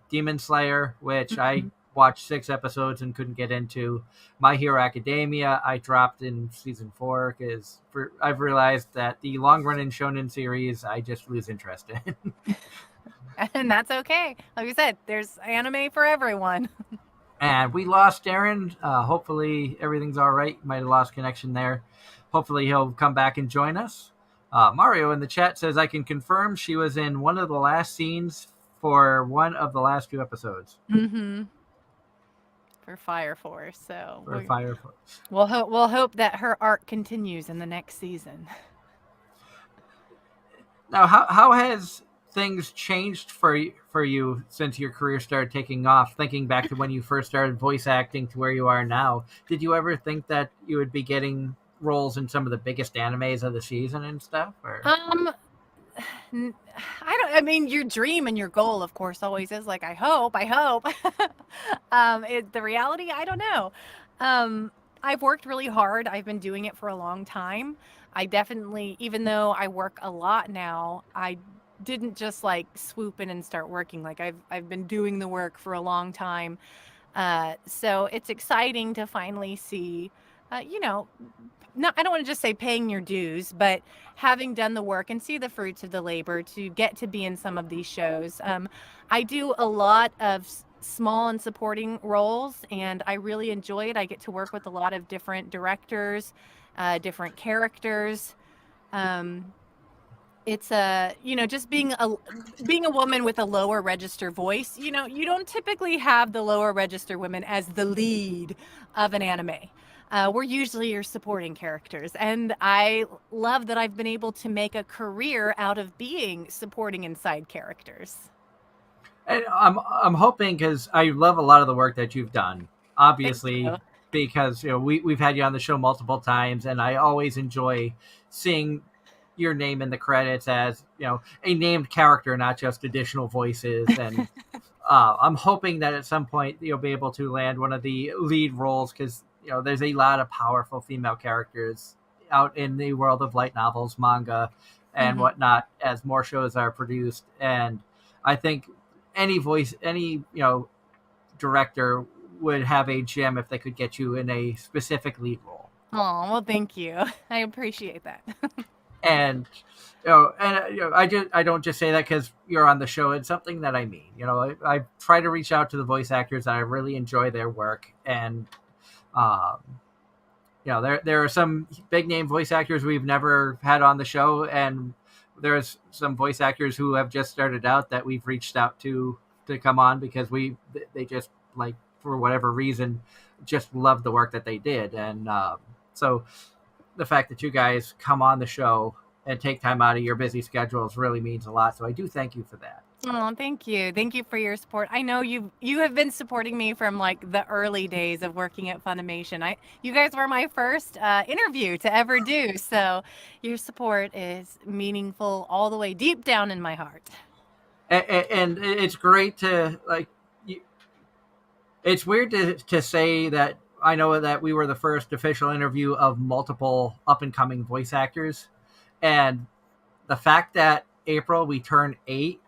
Demon Slayer, which I watched 6 episodes and couldn't get into. My Hero Academia, I dropped in season 4 because I've realized that the long-running shonen series, I just lose interest in. And that's okay. Like I said, there's anime for everyone. And we lost Darren. Hopefully everything's all right. Might have lost connection there. Hopefully he'll come back and join us. Mario in the chat says, I can confirm she was in one of the last scenes for one of the last 2 episodes. Mm-hmm. For Fire Force. So Fire Force. We'll hope that her arc continues in the next season. Now, how has things changed for you since your career started taking off? Thinking back to when you first started voice acting to where you are now, did you ever think that you would be getting roles in some of the biggest animes of the season and stuff? Or? I mean, your dream and your goal, of course, always is like, I hope. The reality, I don't know. I've worked really hard. I've been doing it for a long time. I definitely, even though I work a lot now, I didn't just like swoop in and start working. Like I've been doing the work for a long time. So it's exciting to finally see, I don't want to just say paying your dues, but having done the work and see the fruits of the labor to get to be in some of these shows. I do a lot of small and supporting roles, and I really enjoy it. I get to work with a lot of different directors, different characters. It's just being a woman with a lower register voice. You don't typically have the lower register women as the lead of an anime. We're usually your supporting characters, and I love that I've been able to make a career out of being supporting and side characters. And I'm hoping, because I love a lot of the work that you've done, obviously, because we've had you on the show multiple times, and I always enjoy seeing your name in the credits as a named character, not just additional voices. And I'm hoping that at some point you'll be able to land one of the lead roles, because there's a lot of powerful female characters out in the world of light novels, manga, and whatnot, as more shows are produced. And I think any director would have a gem if they could get you in a specific lead role. Oh, well, thank you. I appreciate that. And I don't just say that because you're on the show. It's something that I mean. I try to reach out to the voice actors. I really enjoy their work, and um, there are some big name voice actors we've never had on the show, and there's some voice actors who have just started out that we've reached out to come on because they just, like, for whatever reason, just love the work that they did. And so the fact that you guys come on the show and take time out of your busy schedules really means a lot. So I do thank you for that. Oh, thank you. Thank you for your support. I know you have been supporting me from like the early days of working at Funimation. You guys were my first interview to ever do, so your support is meaningful all the way deep down in my heart. And it's great to, like, it's weird to say that. I know that we were the first official interview of multiple up and coming voice actors, and the fact that April we turn 8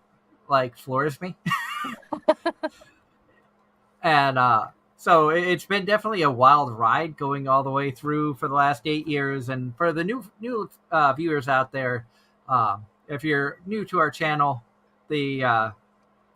like floors me. And so it's been definitely a wild ride going all the way through for the last 8 years. And for the new viewers out there, if you're new to our channel,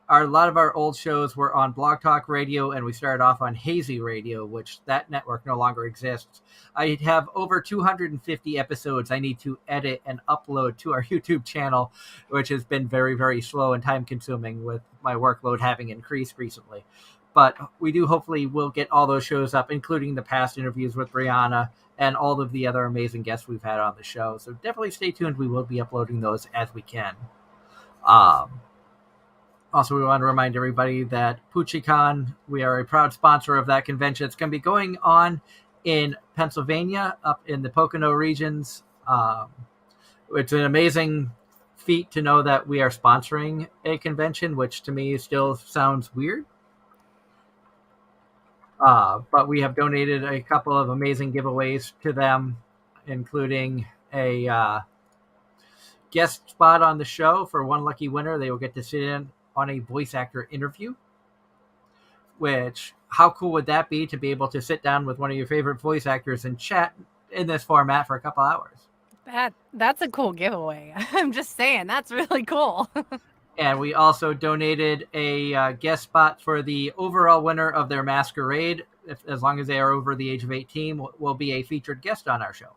a lot of our old shows were on Blog Talk Radio, and we started off on Hazy Radio, which that network no longer exists. I have over 250 episodes I need to edit and upload to our YouTube channel, which has been very, very slow and time consuming with my workload having increased recently. But we do hopefully will get all those shows up, including the past interviews with Brianna and all of the other amazing guests we've had on the show. So definitely stay tuned. We will be uploading those as we can. Also, we want to remind everybody that PucciCon, we are a proud sponsor of that convention. It's going to be going on in Pennsylvania, up in the Pocono regions. It's an amazing feat to know that we are sponsoring a convention, which to me still sounds weird. But we have donated a couple of amazing giveaways to them, including a guest spot on the show for one lucky winner. They will get to sit in on a voice actor interview, which, how cool would that be to be able to sit down with one of your favorite voice actors and chat in this format for a couple hours? That's a cool giveaway. I'm just saying, that's really cool. And we also donated a guest spot for the overall winner of their masquerade. As long as they are over the age of 18, will be a featured guest on our show.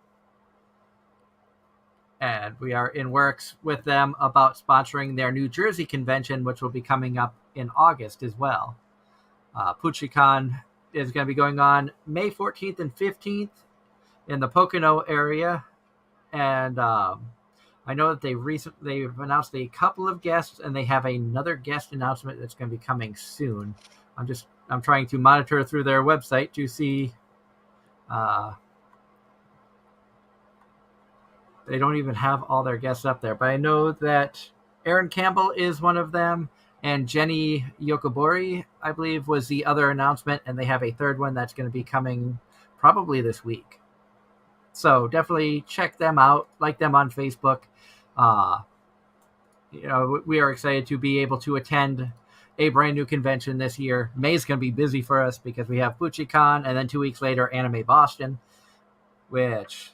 And we are in works with them about sponsoring their New Jersey convention, which will be coming up in August as well. PucciCon is going to be going on May 14th and 15th in the Pocono area. And I know that they've announced a couple of guests, and they have another guest announcement that's going to be coming soon. I'm trying to monitor through their website to see. They don't even have all their guests up there, but I know that Aaron Campbell is one of them, and Jenny Yokobori, I believe, was the other announcement, and they have a third one that's going to be coming probably this week. So definitely check them out, like them on Facebook. We are excited to be able to attend a brand new convention this year. May is going to be busy for us because we have PucciCon, and then 2 weeks later, Anime Boston, which...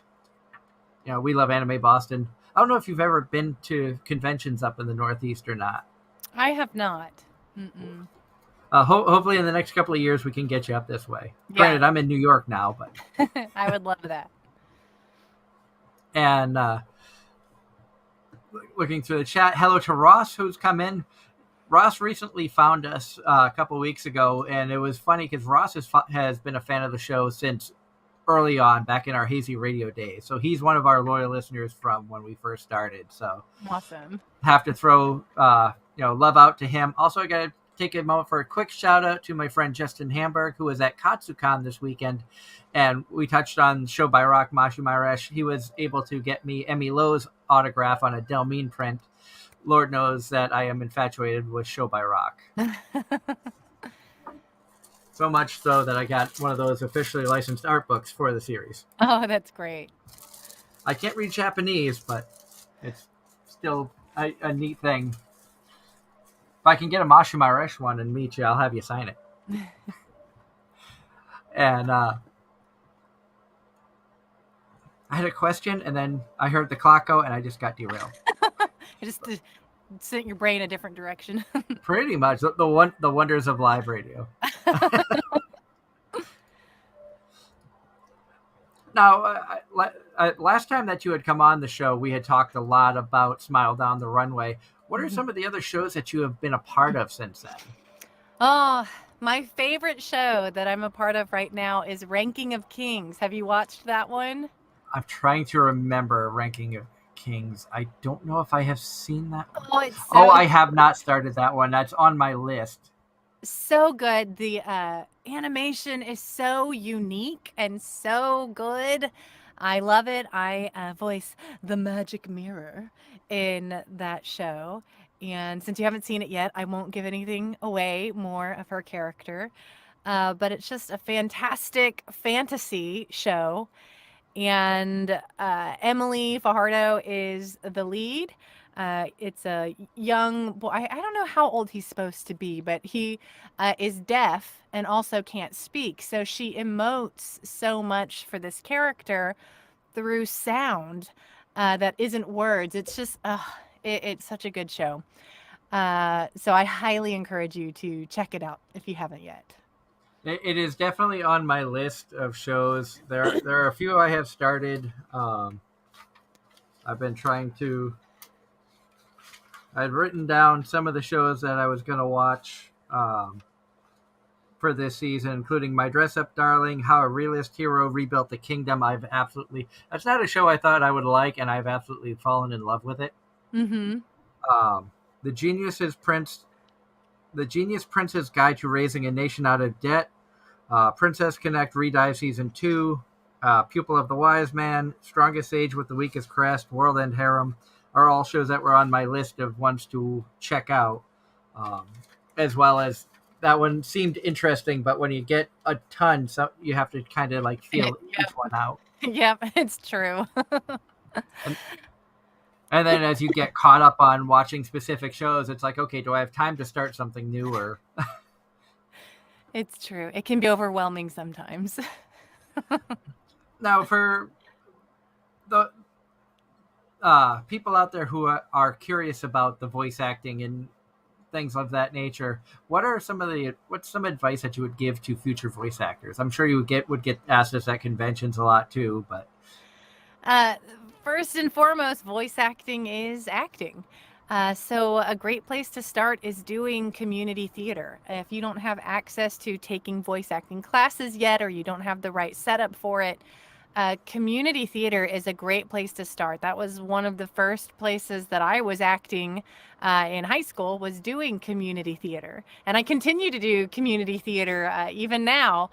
we love Anime Boston. I don't know if you've ever been to conventions up in the Northeast or not. I have not. Hopefully in the next couple of years we can get you up this way. Yeah. Granted, I'm in New York now, but I would love that. And looking through the chat, hello to Ross, who's come in. Ross recently found us a couple weeks ago, and it was funny because Ross has been a fan of the show since early on, back in our Hazy Radio days. So he's one of our loyal listeners from when we first started. So awesome. Have to throw love out to him. Also, I got to take a moment for a quick shout out to my friend Justin Hamburg, who was at Katsucon this weekend, and we touched on Show by Rock Mashi Maresh. He was able to get me Emmy Lowe's autograph on a Delmine print. Lord knows that I am infatuated with Show by Rock. So much so that I got one of those officially licensed art books for the series. Oh, that's great. I can't read Japanese, but it's still a neat thing. If I can get a Mashi Maresh one and meet you, I'll have you sign it. And I had a question, and then I heard the clock go, and I just got derailed. It just sent your brain a different direction. Pretty much the wonders of live radio. Now, last time that you had come on the show, we had talked a lot about Smile Down the Runway. What are some of the other shows that you have been a part of since then? Oh, my favorite show that I'm a part of right now is Ranking of Kings. Have you watched that one? I'm trying to remember Ranking of Kings. I don't know if I have seen that one. Oh, it's Oh, so I have not started that one. That's on my list. so good. The animation is so unique and so good. I love it. I voice the magic mirror in that show. And since you haven't seen it yet, I won't give anything away more of her character. But it's just a fantastic fantasy show. And Emily Fajardo is the lead. It's a young boy. I don't know how old he's supposed to be, but he is deaf and also can't speak. So she emotes so much for this character through sound that isn't words. It's just, it's such a good show. So I highly encourage you to check it out if you haven't yet. It is definitely on my list of shows. There are a few I have started. I've been trying to. I'd written down some of the shows that I was going to watch for this season, including My Dress Up Darling, How a Realist Hero Rebuilt the Kingdom. That's not a show I thought I would like, and I've absolutely fallen in love with it. Mm-hmm. The Genius Prince's Guide to Raising a Nation Out of Debt, Princess Connect Redive Season 2, Pupil of the Wise Man, Strongest Age with the Weakest Crest, World End Harem are all shows that were on my list of ones to check out, as well as that one seemed interesting, but when you get a ton, so you have to kind of like feel each one out. Yep, it's true. And then as you get caught up on watching specific shows, it's like, okay, do I have time to start something new? Or It's true. It can be overwhelming sometimes. now for the people out there who are curious about the voice acting and things of that nature, what's some advice that you would give to future voice actors? I'm sure you would get asked this at conventions a lot too, but First and foremost, voice acting is acting. So a great place to start is doing community theater. If you don't have access to taking voice acting classes yet, or you don't have the right setup for it, community theater is a great place to start. That was one of the first places that I was acting in high school, was doing community theater. And I continue to do community theater even now.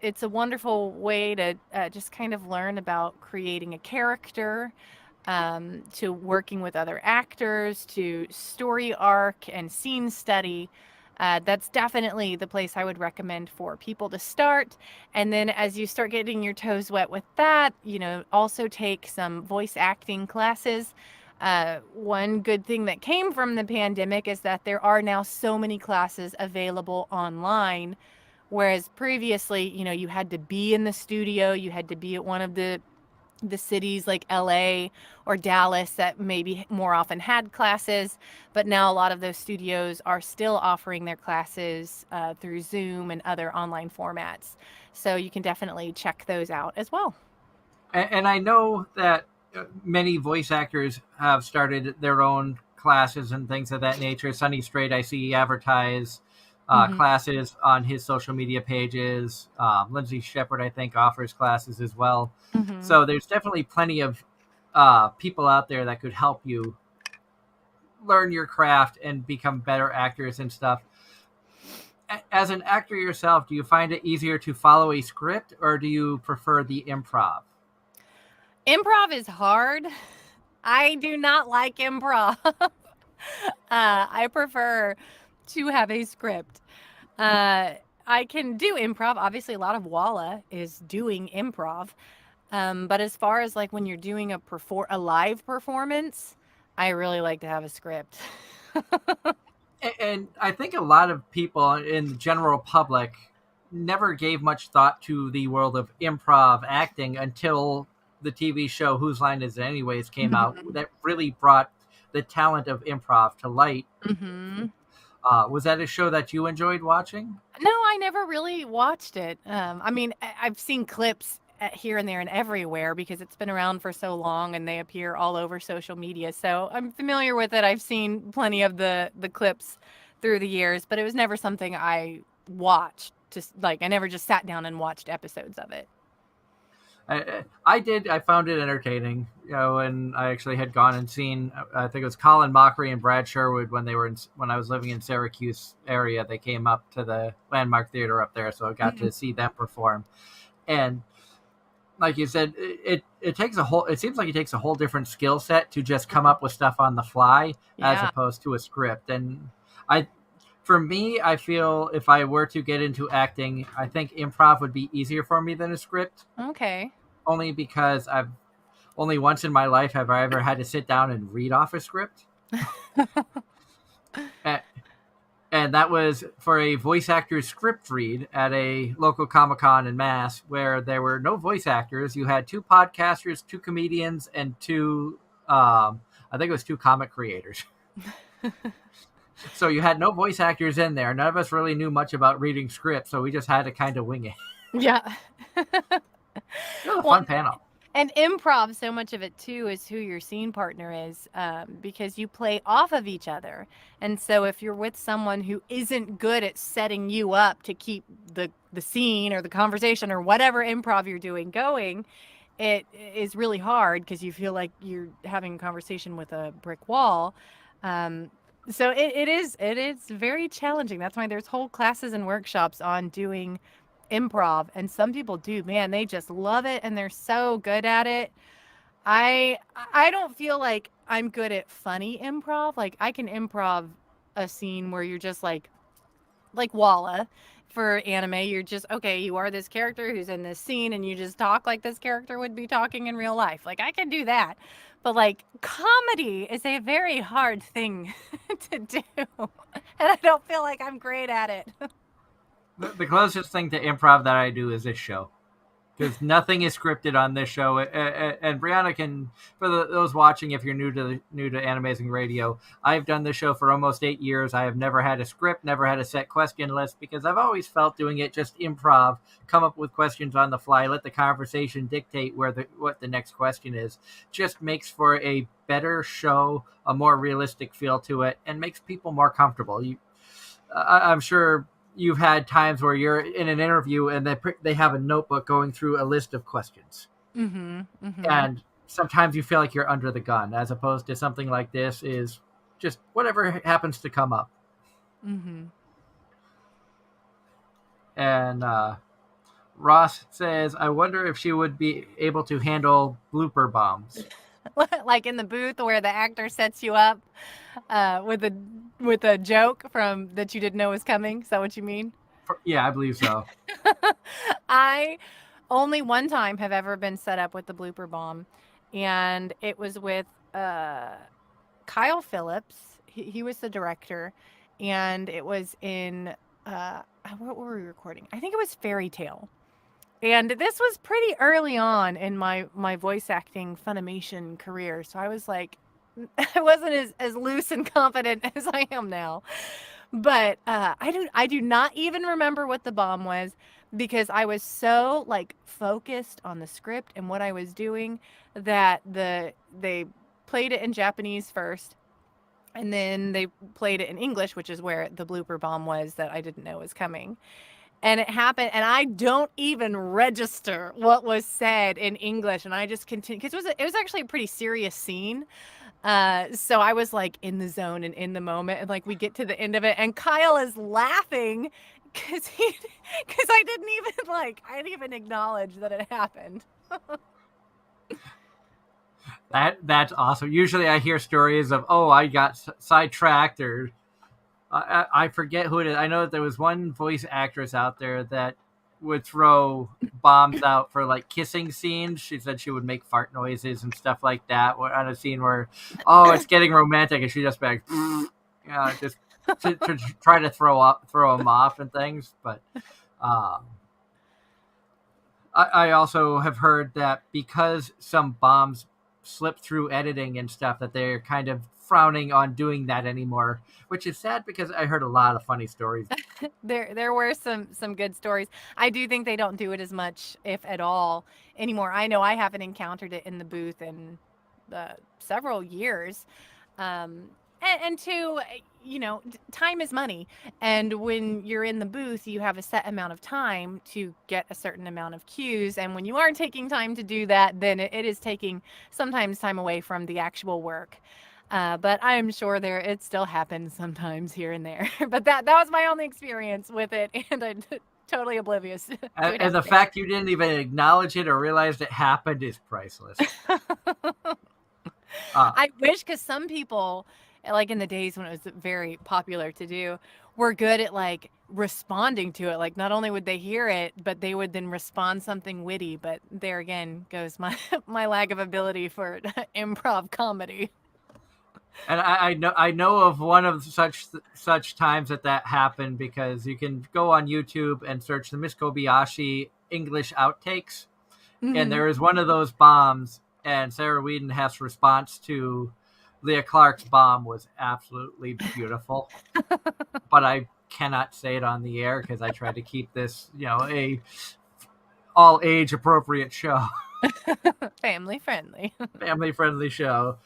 It's a wonderful way to just kind of learn about creating a character, to working with other actors, to story arc and scene study. That's definitely the place I would recommend for people to start. And then as you start getting your toes wet with that, also take some voice acting classes. One good thing that came from the pandemic is that there are now so many classes available online. Whereas previously, you had to be in the studio, you had to be at one of the cities like LA or Dallas that maybe more often had classes, but now a lot of those studios are still offering their classes through Zoom and other online formats. So you can definitely check those out as well. And I know that many voice actors have started their own classes and things of that nature. Sunny Straight, I see advertise classes on his social media pages. Lindsay Shepard, I think, offers classes as well. Mm-hmm. So there's definitely plenty of people out there that could help you learn your craft and become better actors and stuff. As an actor yourself, do you find it easier to follow a script, or do you prefer the improv? Improv is hard. I do not like improv. I prefer to have a script. I can do improv. Obviously, a lot of Walla is doing improv. But as far as like when you're doing a live performance, I really like to have a script. And I think a lot of people in the general public never gave much thought to the world of improv acting until the TV show Whose Line Is It Anyways came out, that really brought the talent of improv to light. Mm-hmm. Was that a show that you enjoyed watching? No, I never really watched it. I mean, I've seen clips here and there and everywhere because it's been around for so long and they appear all over social media. So I'm familiar with it. I've seen plenty of the clips through the years, but it was never something I watched. Just like I never just sat down and watched episodes of it. I did. I found it entertaining, and I actually had gone and seen. I think it was Colin Mockery and Brad Sherwood when I was living in Syracuse area. They came up to the Landmark Theater up there, so I got to see them perform. And like you said, it takes a whole. It seems like it takes a whole different skill set to just come up with stuff on the fly, as opposed to a script. And for me, I feel if I were to get into acting, I think improv would be easier for me than a script. Okay. Only because only once in my life have I ever had to sit down and read off a script. And that was for a voice actor's script read at a local Comic-Con in Mass, where there were no voice actors. You had 2 podcasters, 2 comedians, and 2, I think it was 2 comic creators. So you had no voice actors in there. None of us really knew much about reading scripts, so we just had to kind of wing it. Yeah. It was a fun panel. And improv, so much of it too is who your scene partner is, because you play off of each other. And so if you're with someone who isn't good at setting you up to keep the scene or the conversation or whatever improv you're doing going, it is really hard because you feel like you're having a conversation with a brick wall. So it is very challenging. That's why there's whole classes and workshops on doing improv, and some people do, man, they just love it and they're so good at it. I don't feel like I'm good at funny improv. Like I can improv a scene where you're just like Walla for anime, you're just okay, you are this character who's in this scene and you just talk like this character would be talking in real life. Like I can do that. But like comedy is a very hard thing to do. And I don't feel like I'm great at it. The closest thing to improv that I do is this show, because nothing is scripted on this show. And Brianna can, for those watching, if you're new to Anime-Zing Radio, I've done this show for almost 8 years. I have never had a script, never had a set question list, because I've always felt doing it just improv, come up with questions on the fly, let the conversation dictate what the next question is, just makes for a better show, a more realistic feel to it, and makes people more comfortable. I'm sure you've had times where you're in an interview and they have a notebook going through a list of questions. Mm-hmm, mm-hmm. And sometimes you feel like you're under the gun, as opposed to something like this is just whatever happens to come up. Mm-hmm. And Ross says, I wonder if she would be able to handle blooper bombs. Like in the booth where the actor sets you up with a joke from that you didn't know was coming. Is that what you mean? Yeah, I believe so. I only one time have ever been set up with the blooper bomb, and it was with Kyle Phillips. He was the director, and it was in what were we recording? I think it was Fairy Tale. And this was pretty early on in my voice acting Funimation career. So I was like, I wasn't as loose and confident as I am now. But I do not even remember what the bomb was, because I was so like focused on the script and what I was doing that they played it in Japanese first, and then they played it in English, which is where the blooper bomb was that I didn't know was coming. And it happened, and I don't even register what was said in English, and I just continued, because it was actually a pretty serious scene. So I was like in the zone and in the moment, and like we get to the end of it, and Kyle is laughing because I didn't even acknowledge that it happened. That's awesome. Usually I hear stories of, I got sidetracked, or I forget who it is. I know that there was one voice actress out there that would throw bombs out for like kissing scenes. She said she would make fart noises and stuff like that on a scene where, it's getting romantic, and she just be like, just to try to throw them off and things. But I also have heard that because some bombs slip through editing and stuff, that they're kind of frowning on doing that anymore, which is sad because I heard a lot of funny stories. There were some good stories. I do think they don't do it as much, if at all, anymore. I know I haven't encountered it in the booth in several years. And two, time is money. And when you're in the booth, you have a set amount of time to get a certain amount of cues. And when you aren't taking time to do that, then it is taking sometimes time away from the actual work. But I'm sure it still happens sometimes here and there. But that was my only experience with it, and I'm totally oblivious to it. And the fact you didn't even acknowledge it or realize it happened is priceless. I wish, because some people, like in the days when it was very popular to do, were good at like responding to it. Like not only would they hear it, but they would then respond something witty. But there again goes my my lack of ability for improv comedy. And I know of one of such times that happened, because you can go on YouTube and search the Miss Kobayashi English outtakes, and there is one of those bombs, and Sarah Whedon's response to Leah Clark's bomb was absolutely beautiful. But I cannot say it on the air because I try to keep this, a all age appropriate show, Family friendly show.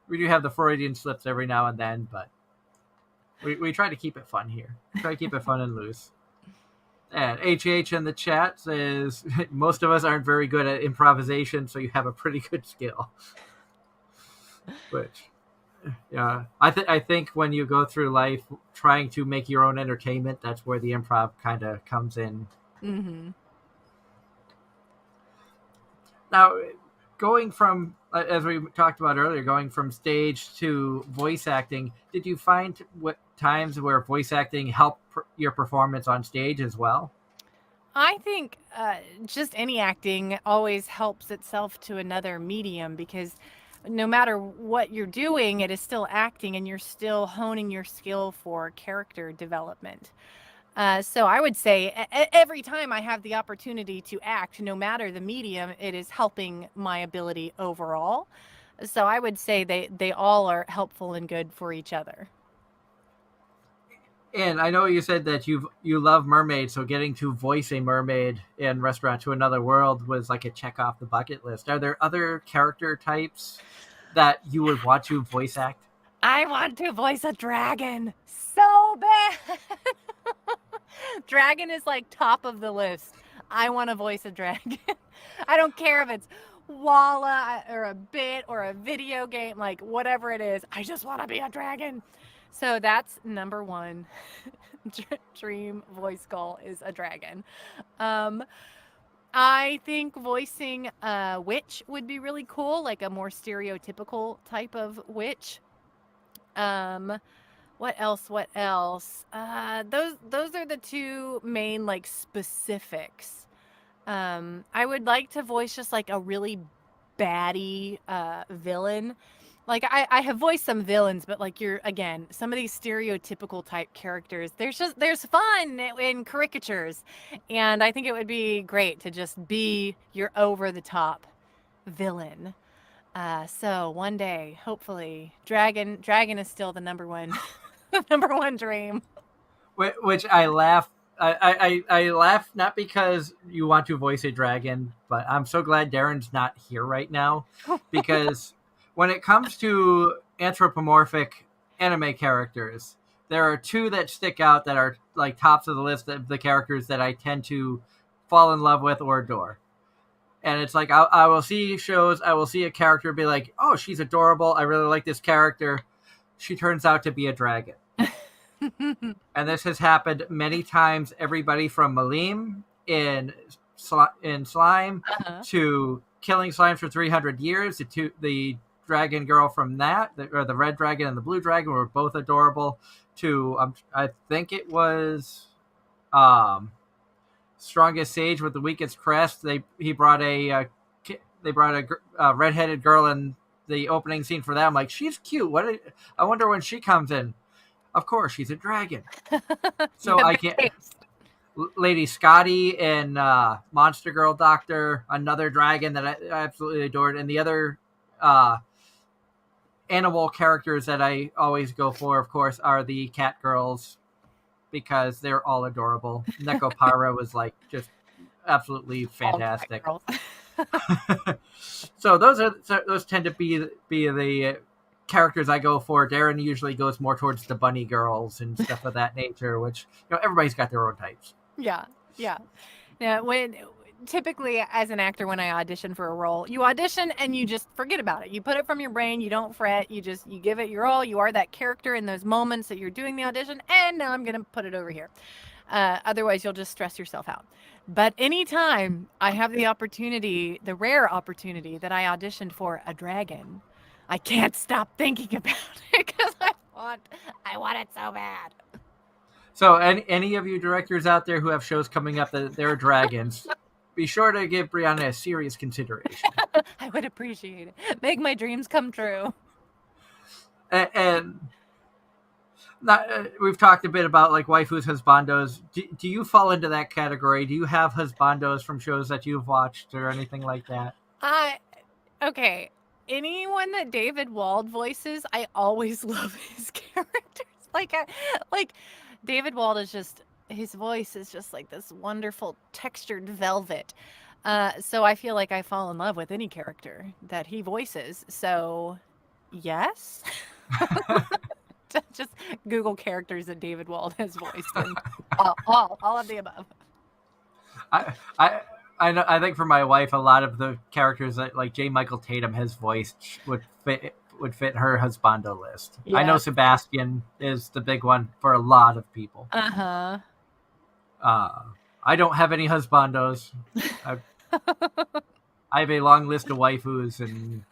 We do have the Freudian slips every now and then, but we try to keep it fun here. Try to keep it fun and loose. And HH in the chat says, most of us aren't very good at improvisation, so you have a pretty good skill. Which, yeah, I think when you go through life trying to make your own entertainment, that's where the improv kind of comes in. Mm-hmm. Now, going from, as we talked about earlier, going from stage to voice acting, did you find what times where voice acting helped your performance on stage as well? I think just any acting always helps itself to another medium, because no matter what you're doing, it is still acting, and you're still honing your skill for character development. So I would say every time I have the opportunity to act, no matter the medium, it is helping my ability overall. So I would say they all are helpful and good for each other. And I know you said that you love mermaids, so getting to voice a mermaid in Restaurant to Another World was like a check off the bucket list. Are there other character types that you would want to voice act? I want to voice a dragon so bad. Dragon is like top of the list. I want to voice a dragon. I don't care if it's Walla or a bit or a video game, like whatever it is. I just want to be a dragon. So that's number one. Dream voice call is a dragon. I think voicing a witch would be really cool, like a more stereotypical type of witch. What else? Those are the two main like specifics. I would like to voice just like a really baddie villain. Like I have voiced some villains, but like some of these stereotypical type characters, there's fun in caricatures, and I think it would be great to just be your over the top villain. So one day, hopefully, dragon is still the number one dream. Which I laugh. I laugh not because you want to voice a dragon, but I'm so glad Darren's not here right now, because when it comes to anthropomorphic anime characters, there are two that stick out that are like tops of the list of the characters that I tend to fall in love with or adore. And it's like I will see shows, I will see a character be like, oh, she's adorable, I really like this character. She turns out to be a dragon. And this has happened many times. Everybody from Malim in Slime to Killing Slime for 300 years, the dragon girl from that, or the red dragon and the blue dragon were both adorable, to I think it was Strongest Sage with the Weakest Crest. They brought a redheaded girl in the opening scene for that. I'm like, she's cute. I wonder when she comes in. Of course, she's a dragon. So I can't. Lady Scotty in Monster Girl Doctor, another dragon that I absolutely adored, and the other animal characters that I always go for, of course, are the cat girls because they're all adorable. Nekopara was like just absolutely All cat fantastic. girls. So those tend to be the characters I go for. Darren usually goes more towards the bunny girls and stuff of that nature, which everybody's got their own types. Yeah, yeah. Yeah, when typically as an actor when I audition for a role, you audition and you just forget about it. You put it from your brain, you don't fret, you give it your all. You are that character in those moments that you're doing the audition, and now I'm going to put it over here. Otherwise, you'll just stress yourself out. But anytime I have the opportunity, the rare opportunity that I auditioned for a dragon, I can't stop thinking about it because I want it so bad. So, any of you directors out there who have shows coming up that they're dragons, be sure to give Brianna a serious consideration. I would appreciate it. Make my dreams come true. And we've talked a bit about like waifus, husbandos. Do you fall into that category? Do you have husbandos from shows that you've watched or anything like that? Okay. Anyone that David Wald voices, I always love his characters. Like David Wald is just, his voice is just like this wonderful textured velvet. So I feel like I fall in love with any character that he voices. So, yes. Just Google characters that David Wald has voiced, and all of the above. I think for my wife, a lot of the characters that like J. Michael Tatum has voiced would fit her husbando list. Yeah. I know Sebastian is the big one for a lot of people. Uh-huh. I don't have any husbandos. I have a long list of waifus, and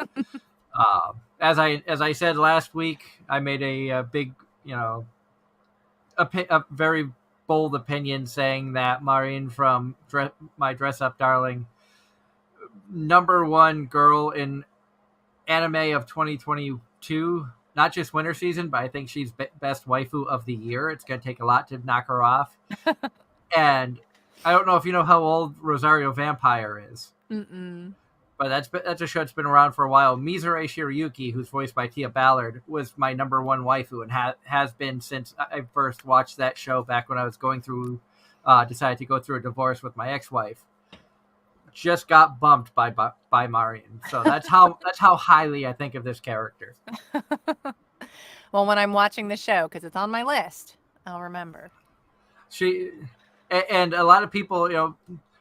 as I said last week, I made a big, a very bold opinion saying that Maureen from My Dress Up Darling, #1 girl in anime of 2022, not just winter season, but I think she's best waifu of the year. It's going to take a lot to knock her off. And I don't know if you know how old Rosario Vampire is. Mm-mm. But that's a show that's been around for a while. Mizure Shiryuki, who's voiced by Tia Ballard, was my #1 waifu and has been since I first watched that show back when I was decided to go through a divorce with my ex-wife. Just got bumped by Marion. So that's how highly I think of this character. Well, when I'm watching the show, because it's on my list, I'll remember. And a lot of people,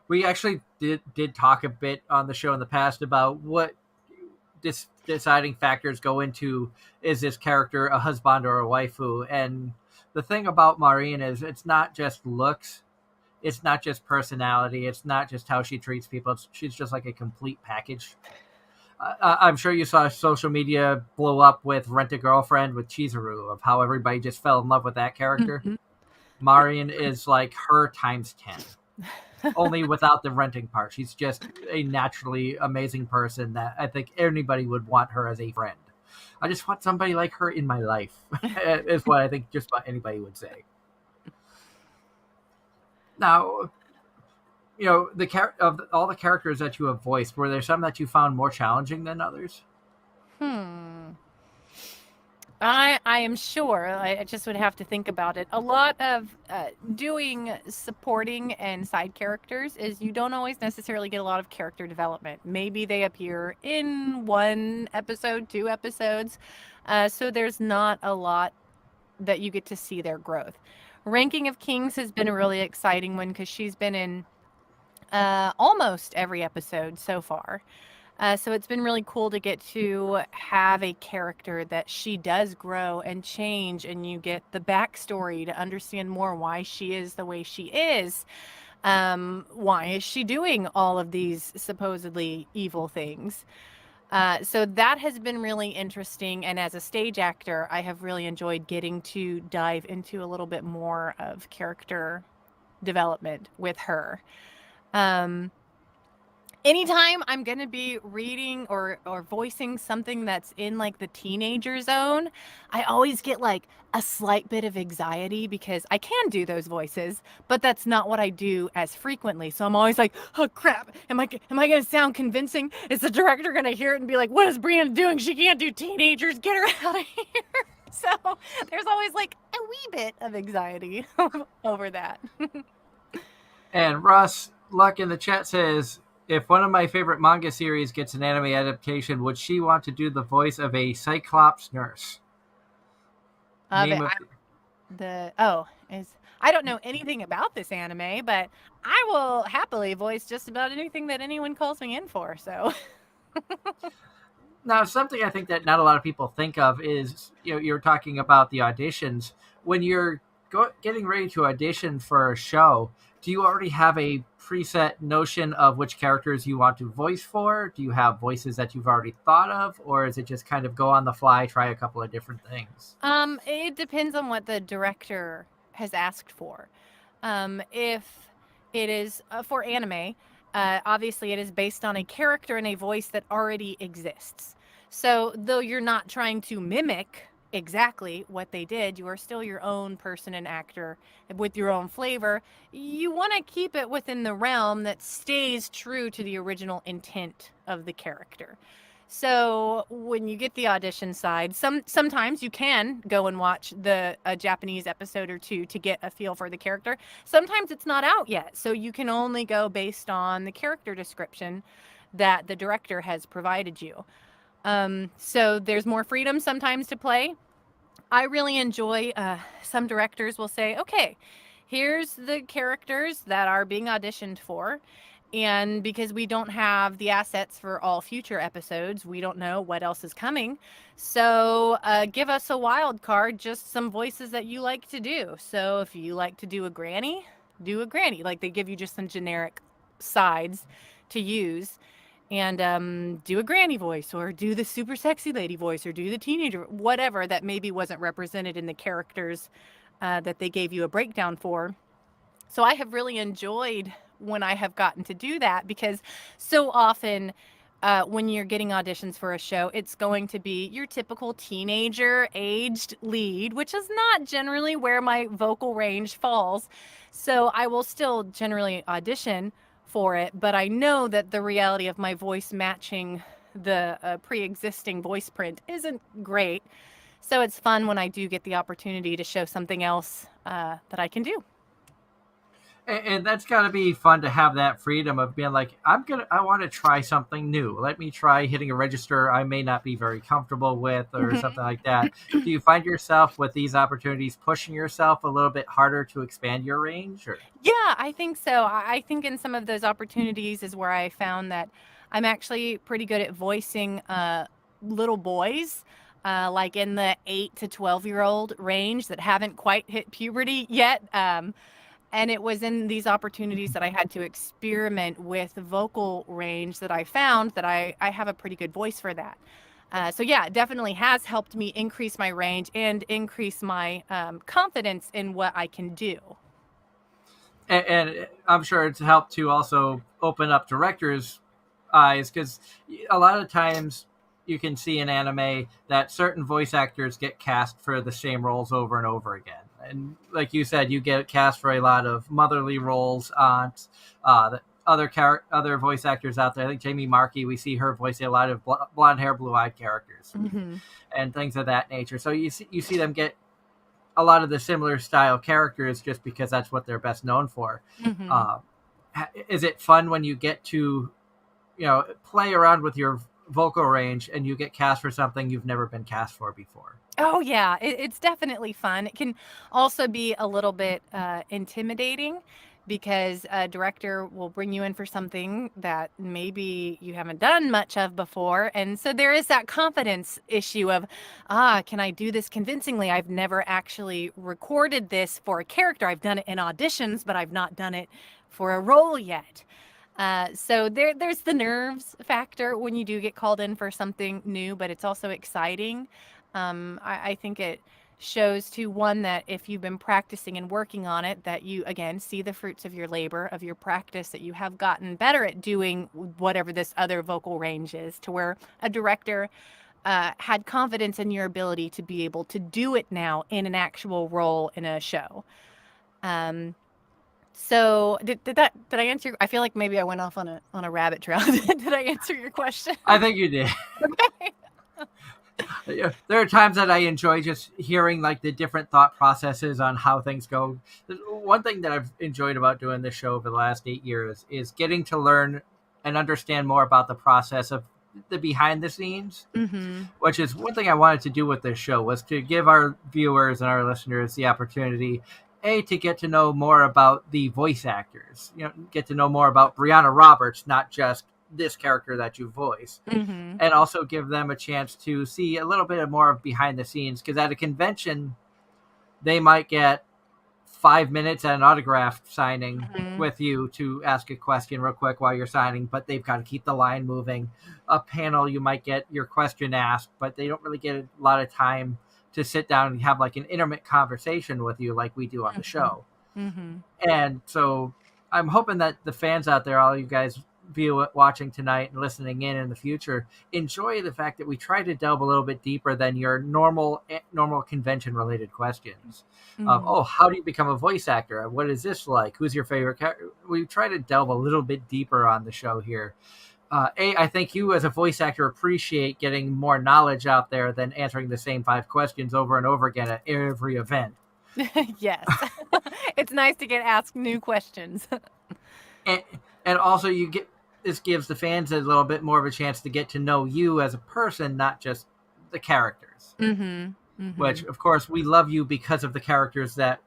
we actually did talk a bit on the show in the past about what deciding factors go into, is this character a husband or a waifu? And the thing about Maureen is it's not just looks, it's not just personality, it's not just how she treats people. She's just like a complete package. I'm sure you saw social media blow up with Rent a Girlfriend with Chizuru, of how everybody just fell in love with that character. Mm-hmm. Marion is like her times 10. Only without the renting part. She's just a naturally amazing person that I think anybody would want her as a friend. I just want somebody like her in my life, is what I think just about anybody would say. Now, of all the characters that you have voiced, were there some that you found more challenging than others? I am sure. I just would have to think about it. A lot of doing supporting and side characters is you don't always necessarily get a lot of character development. Maybe they appear in 1 episode, 2 episodes. So there's not a lot that you get to see their growth. Ranking of Kings has been a really exciting one because she's been in almost every episode so far. So it's been really cool to get to have a character that she does grow and change, and you get the backstory to understand more why she is the way she is. Why is she doing all of these supposedly evil things? So that has been really interesting. And as a stage actor, I have really enjoyed getting to dive into a little bit more of character development with her. Anytime I'm gonna be reading or voicing something that's in like the teenager zone, I always get like a slight bit of anxiety because I can do those voices, but that's not what I do as frequently. So I'm always like, oh crap, am I gonna sound convincing? Is the director gonna hear it and be like, what is Brianna doing? She can't do teenagers. Get her out of here. So there's always like a wee bit of anxiety over that. And Russ Luck in the chat says, if one of my favorite manga series gets an anime adaptation, would she want to do the voice of a Cyclops nurse? Of Name it, of I don't know anything about this anime, but I will happily voice just about anything that anyone calls me in for. So Now, something I think that not a lot of people think of is, you're talking about the auditions. When you're getting ready to audition for a show, do you already have a preset notion of which characters you want to voice for? Do you have voices that you've already thought of, or is it just kind of go on the fly, try a couple of different things? it depends on what the director has asked for. If it is for anime, obviously it is based on a character and a voice that already exists. So though you're not trying to mimic exactly what they did, you are still your own person and actor with your own flavor. You want to keep it within the realm that stays true to the original intent of the character. So when you get the audition side, sometimes you can go and watch a Japanese episode or two to get a feel for the character. Sometimes it's not out yet, so you can only go based on the character description that the director has provided you. So there's more freedom sometimes to play. I really enjoy, some directors will say, okay, here's the characters that are being auditioned for. And because we don't have the assets for all future episodes, we don't know what else is coming. So give us a wild card, just some voices that you like to do. So if you like to do a granny, do a granny. Like they give you just some generic sides to use and do a granny voice or do the super sexy lady voice or do the teenager, whatever that maybe wasn't represented in the characters that they gave you a breakdown for. So I have really enjoyed when I have gotten to do that because so often when you're getting auditions for a show, it's going to be your typical teenager aged lead, which is not generally where my vocal range falls. So I will still generally audition for it, but I know that the reality of my voice matching the pre-existing voice print isn't great. So it's fun when I do get the opportunity to show something else that I can do. And that's got to be fun to have that freedom of being like, I want to try something new. Let me try hitting a register I may not be very comfortable with, or something like that. Do you find yourself with these opportunities pushing yourself a little bit harder to expand your range? Or Yeah, I think so. I think in some of those opportunities is where I found that I'm actually pretty good at voicing little boys, like in the 8 to 12-year-old range that haven't quite hit puberty yet. And it was in these opportunities that I had to experiment with vocal range that I found that I have a pretty good voice for that. So yeah, it definitely has helped me increase my range and increase my confidence in what I can do. and I'm sure it's helped to also open up directors' eyes, because a lot of times you can see in anime that certain voice actors get cast for the same roles over and over again. And like you said, you get cast for a lot of motherly roles, aunts, the other voice actors out there. I think Jamie Markey, we see her voicing a lot of blonde hair, blue eyed characters, and things of that nature. So you see them get a lot of the similar style characters just because that's what they're best known for. Is it fun when you get to, play around with your vocal range and you get cast for something you've never been cast for before? Oh yeah, it's definitely fun. It can also be a little bit intimidating because a director will bring you in for something that maybe you haven't done much of before. And so there is that confidence issue of, can I do this convincingly? I've never actually recorded this for a character. I've done it in auditions, but I've not done it for a role yet. So there's the nerves factor when you do get called in for something new, but it's also exciting. I think it shows to one that if you've been practicing and working on it, that you again see the fruits of your labor, of your practice, that you have gotten better at doing whatever this other vocal range is, to where a director had confidence in your ability to be able to do it now in an actual role in a show. So did I answer I feel like maybe I went off on a rabbit trail. Did I answer your question? I think you did. Okay. Yeah, there are times that I enjoy just hearing like the different thought processes on how things go. One thing that I've enjoyed about doing this show over the last 8 years is getting to learn and understand more about the process of the behind the scenes, Mm-hmm. which is one thing I wanted to do with this show, was to give our viewers and our listeners the opportunity, to get to know more about the voice actors, get to know more about Brianna Roberts, not just this character that you voice, Mm-hmm. and also give them a chance to see a little bit more of behind the scenes, because at a convention they might get 5 minutes at an autograph signing Mm-hmm. with you to ask a question real quick while you're signing, but they've got to keep the line moving. A panel, you might get your question asked, but they don't really get a lot of time to sit down and have like an intimate conversation with you like we do on the show. Mm-hmm. And so I'm hoping that the fans out there, all you guys watching tonight and listening in the future, enjoy the fact that we try to delve a little bit deeper than your normal convention related questions of, Mm-hmm. how do you become a voice actor, what is this like, who's your favorite character. We try to delve a little bit deeper on the show here. I think you as a voice actor appreciate getting more knowledge out there than answering the same 5 questions over and over again at every event. Yes. It's nice to get asked new questions. And also this gives the fans a little bit more of a chance to get to know you as a person, not just the characters. Mm-hmm. Mm-hmm. Which, of course, we love you because of the characters that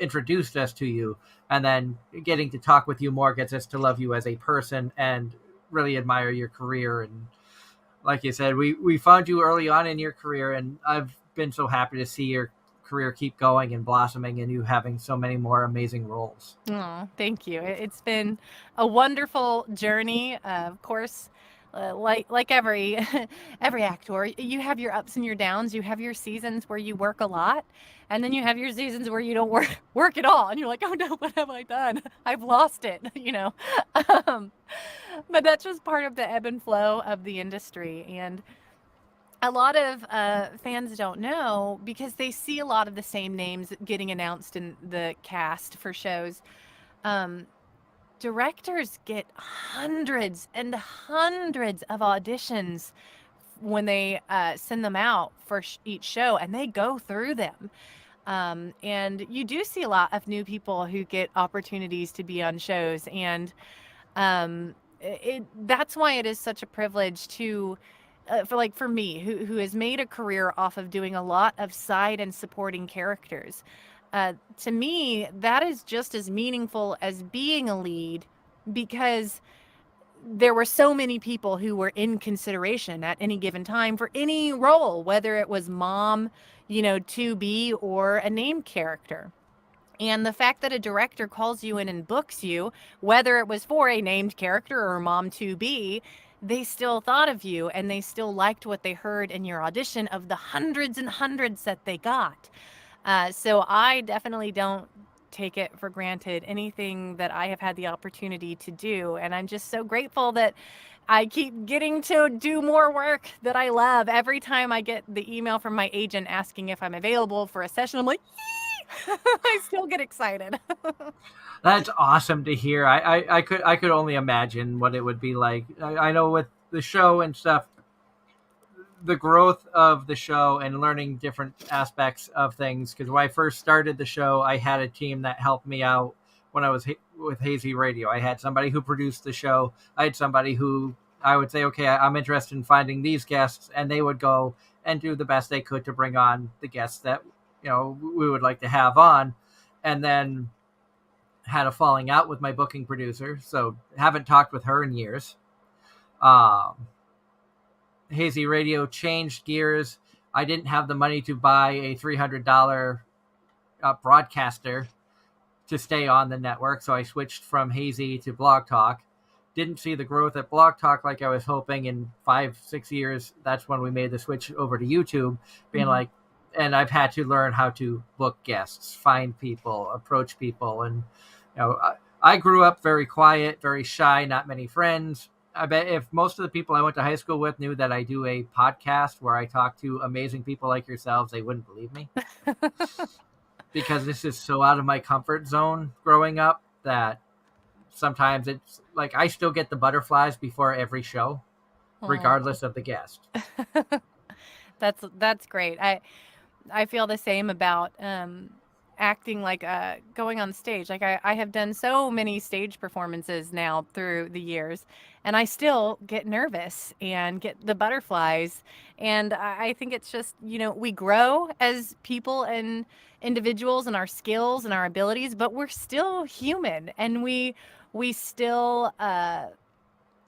introduced us to you, and then getting to talk with you more gets us to love you as a person and really admire your career. And like you said, we found you early on in your career, and I've been so happy to see your career keep going and blossoming, and you having so many more amazing roles. Oh, thank you. It's been a wonderful journey. Of course, like every every actor, you have your ups and your downs. You have your seasons where you work a lot, and then you have your seasons where you don't work at all, and you're like, oh no, what have I done? I've lost it. But that's just part of the ebb and flow of the industry. And a lot of fans don't know, because they see a lot of the same names getting announced in the cast for shows. Directors get hundreds and hundreds of auditions when they send them out for each show, and they go through them. And you do see a lot of new people who get opportunities to be on shows, and that's why it is such a privilege to for me, who has made a career off of doing a lot of side and supporting characters. To me, that is just as meaningful as being a lead, because there were so many people who were in consideration at any given time for any role, whether it was mom, to be, or a named character. And the fact that a director calls you in and books you, whether it was for a named character or mom to be, they still thought of you, and they still liked what they heard in your audition of the hundreds and hundreds that they got. So I definitely don't take it for granted, anything that I have had the opportunity to do. And I'm just so grateful that I keep getting to do more work that I love. Every time I get the email from my agent asking if I'm available for a session, I'm like, I still get excited. That's awesome to hear. I could only imagine what it would be like. I know with the show and stuff, the growth of the show and learning different aspects of things. Because when I first started the show, I had a team that helped me out when I was with Hazy Radio. I had somebody who produced the show. I had somebody who I would say, okay, I'm interested in finding these guests, and they would go and do the best they could to bring on the guests that we would like to have on. And then had a falling out with my booking producer, so haven't talked with her in years. Hazy Radio changed gears. I didn't have the money to buy a $300 broadcaster to stay on the network, so I switched from Hazy to Blog Talk. Didn't see the growth at Blog Talk like I was hoping. In 5-6 years, that's when we made the switch over to YouTube, being like, and I've had to learn how to book guests, find people, approach people, and I grew up very quiet, very shy, not many friends. I bet if most of the people I went to high school with knew that I do a podcast where I talk to amazing people like yourselves, they wouldn't believe me because this is so out of my comfort zone growing up that sometimes it's like I still get the butterflies before every show, Aw. regardless of the guest. That's great. I feel the same about acting, like going on stage. Like I have done so many stage performances now through the years, and I still get nervous and get the butterflies. And I think it's just, we grow as people and individuals and our skills and our abilities, but we're still human, and we still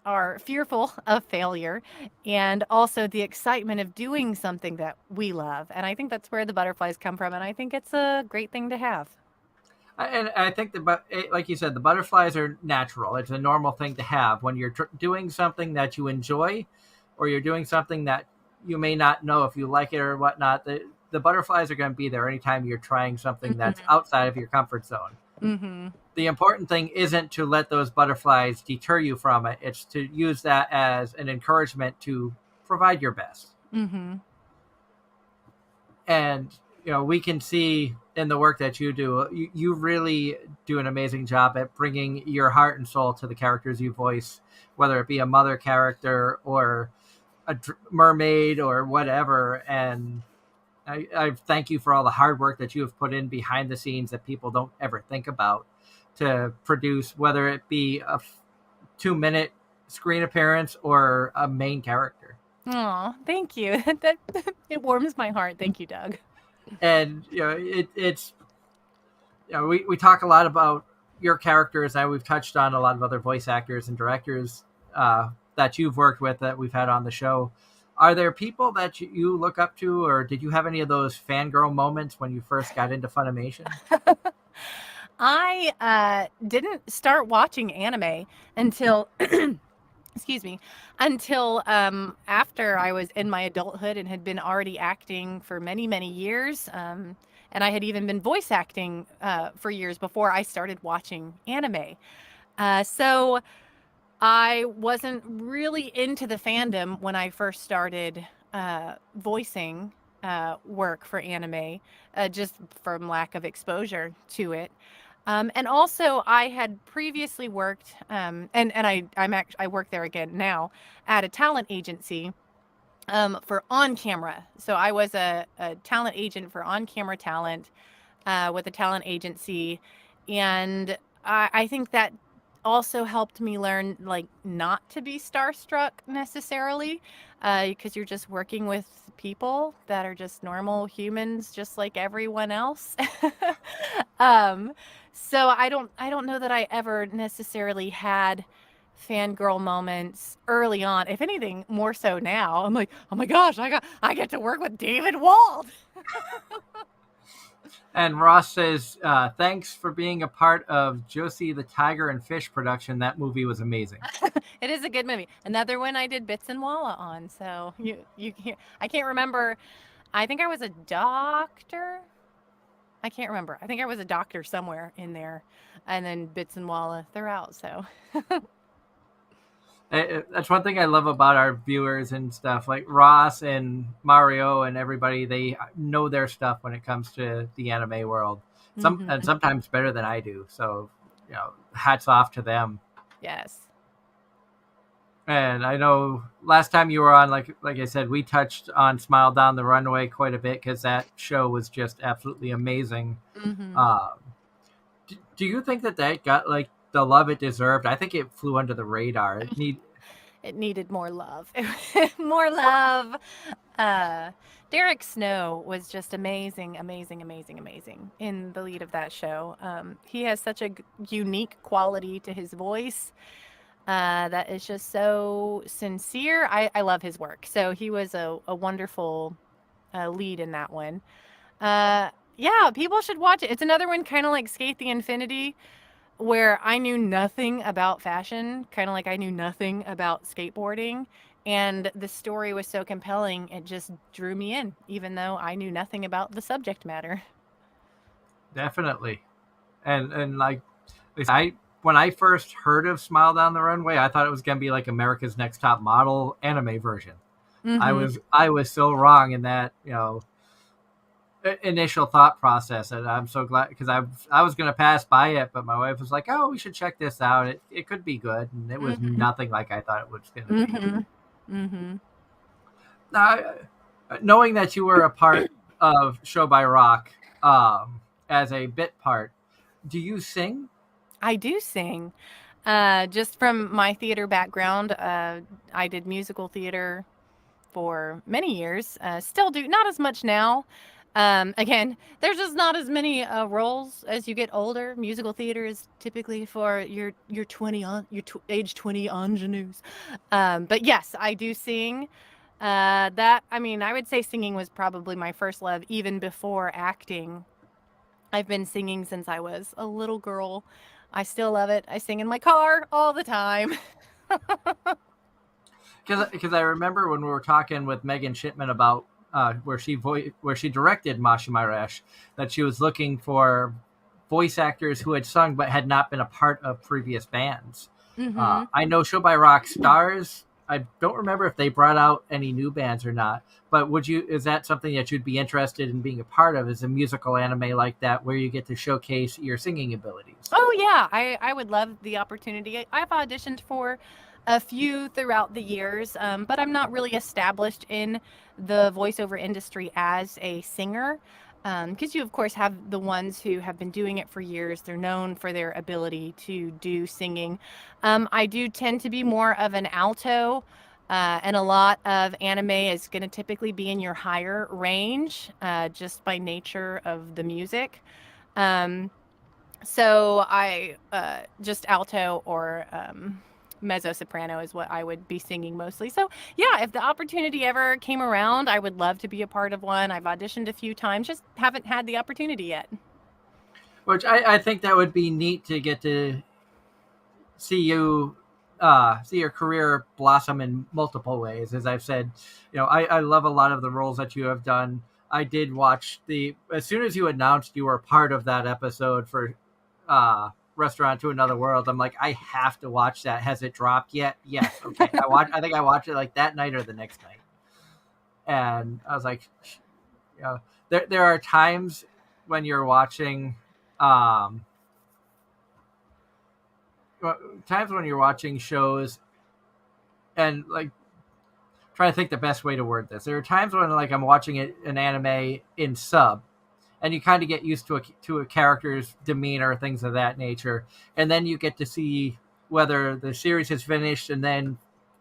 are fearful of failure and also the excitement of doing something that we love. And I think that's where the butterflies come from. And I think it's a great thing to have. And I think like you said, the butterflies are natural. It's a normal thing to have when you're doing something that you enjoy, or you're doing something that you may not know if you like it or whatnot. The butterflies are going to be there anytime you're trying something that's Mm-hmm. outside of your comfort zone. Mm-hmm. The important thing isn't to let those butterflies deter you from it. It's to use that as an encouragement to provide your best. Mm-hmm. And we can see in the work that you do, you really do an amazing job at bringing your heart and soul to the characters you voice, whether it be a mother character or a mermaid or whatever. And I thank you for all the hard work that you have put in behind the scenes that people don't ever think about to produce, whether it be a 2-minute screen appearance or a main character. Oh, thank you. That it warms my heart. Thank you, Doug. And it's we talk a lot about your characters, and we've touched on a lot of other voice actors and directors that you've worked with that we've had on the show. Are there people that you look up to, or did you have any of those fangirl moments when you first got into Funimation? I didn't start watching anime until excuse me, until after I was in my adulthood and had been already acting for many, many years. And I had even been voice acting for years before I started watching anime. So I wasn't really into the fandom when I first started voicing work for anime, just from lack of exposure to it. And also, I had previously worked, I work there again now at a talent agency for on camera. So I was a talent agent for on camera talent with a talent agency, and I think that also helped me learn, like, not to be starstruck necessarily, because you're just working with people that are just normal humans, just like everyone else. um, so I don't know that I ever necessarily had fangirl moments early on. If anything, more so now. I'm like, oh my gosh, I get to work with David Wald. And Ross says, thanks for being a part of Josie the Tiger and Fish production. That movie was amazing. It is a good movie. Another one I did Bits and Walla on. So you I can't remember. I think I was a doctor. I can't remember. I think I was a doctor somewhere in there, and then Bits and Walla throughout. So That's one thing I love about our viewers and stuff. Like Ross and Mario and everybody, they know their stuff when it comes to the anime world. And Mhm. sometimes better than I do. So, hats off to them. Yes. And I know last time you were on, like I said, we touched on Smile Down the Runway quite a bit because that show was just absolutely amazing. Mhm. Um, do you think that got like the love it deserved? I think it flew under the radar. It needed more love. More love. Uh, Derek Snow was just amazing, amazing, amazing, amazing in the lead of that show. He has such a unique quality to his voice that is just so sincere. I love his work. So he was a wonderful lead in that one. Yeah, people should watch it. It's another one kind of like Skate the Infinity, where I knew nothing about fashion, kind of like I knew nothing about skateboarding. And the story was so compelling, it just drew me in, even though I knew nothing about the subject matter. Definitely. And like I when I first heard of Smile Down the Runway, I thought it was gonna be like America's Next Top Model anime version. Mm-hmm. I was so wrong in that, initial thought process, and I'm so glad because I was gonna pass by it, but my wife was like, "Oh, we should check this out. It could be good," and it was Mm-hmm. nothing like I thought it was gonna be. Mm-hmm. Mm-hmm. Now, knowing that you were a part of Show by Rock as a bit part, do you sing? I do sing. Just from my theater background, I did musical theater for many years. Still do, not as much now. Again, there's just not as many roles as you get older. Musical theater is typically for your 20 on age 20 ingenues. But yes, I do sing. That I mean, I would say singing was probably my first love, even before acting. I've been singing since I was a little girl. I still love it. I sing in my car all the time. Because I remember when we were talking with Megan Shipman about where she directed Mashi that she was looking for voice actors who had sung but had not been a part of previous bands. Mm-hmm. I know Show by Rock stars. I don't remember if they brought out any new bands or not. But is that something that you'd be interested in being a part of? Is a musical anime like that where you get to showcase your singing abilities? Oh yeah, I would love the opportunity. I've auditioned for a few throughout the years, but I'm not really established in the voiceover industry as a singer. Because you, of course, have the ones who have been doing it for years. They're known for their ability to do singing. I do tend to be more of an alto, and a lot of anime is going to typically be in your higher range, just by nature of the music. Um, so I just alto or mezzo soprano is what I would be singing mostly. So yeah, if the opportunity ever came around, I would love to be a part of one. I've auditioned a few times, just haven't had the opportunity yet. Which I think that would be neat to get to see you see your career blossom in multiple ways. As I've said, I love a lot of the roles that you have done. I did watch as soon as you announced you were part of that episode for Restaurant to Another World, I'm like, I have to watch that. Has it dropped yet? Yes. Okay. I think I watched it like that night or the next night. And I was like, there are times when you're watching shows and like trying to think the best way to word this. There are times when like I'm watching an anime in sub, and you kind of get used to a character's demeanor, things of that nature, and then you get to see whether the series has finished, and then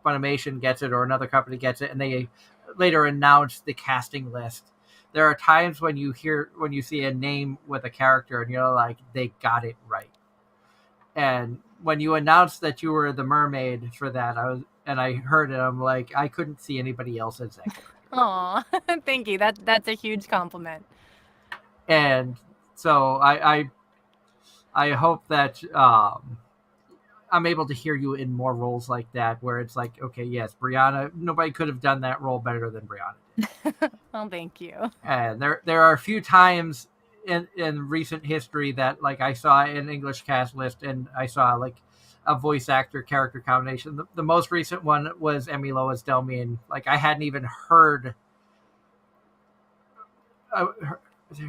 Funimation gets it or another company gets it, and they later announce the casting list. There are times when you see a name with a character, and you're like, they got it right. And when you announced that you were the mermaid for that, I heard it. I'm like, I couldn't see anybody else as that character. Aw, thank you. That's a huge compliment. And so I hope that I'm able to hear you in more roles like that, where it's like, okay, yes, Brianna. Nobody could have done that role better than Brianna did. Well, thank you. And there are a few times in recent history that like I saw an English cast list and I saw like a voice actor character combination. The most recent one was Emilo as Delmine. Like I hadn't even heard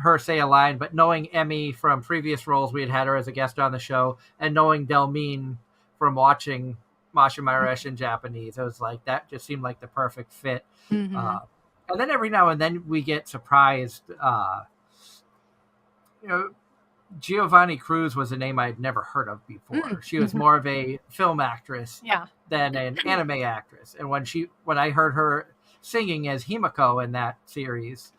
her say a line, but knowing Emmy from previous roles, we had her as a guest on the show, and knowing Delmine from watching Masha Mairesh in Japanese, I was like, that just seemed like the perfect fit. Mm-hmm. And then every now and then we get surprised. Giovanni Cruz was a name I'd never heard of before. She was more of a film actress than an anime actress. And when I heard her singing as Himiko in that series,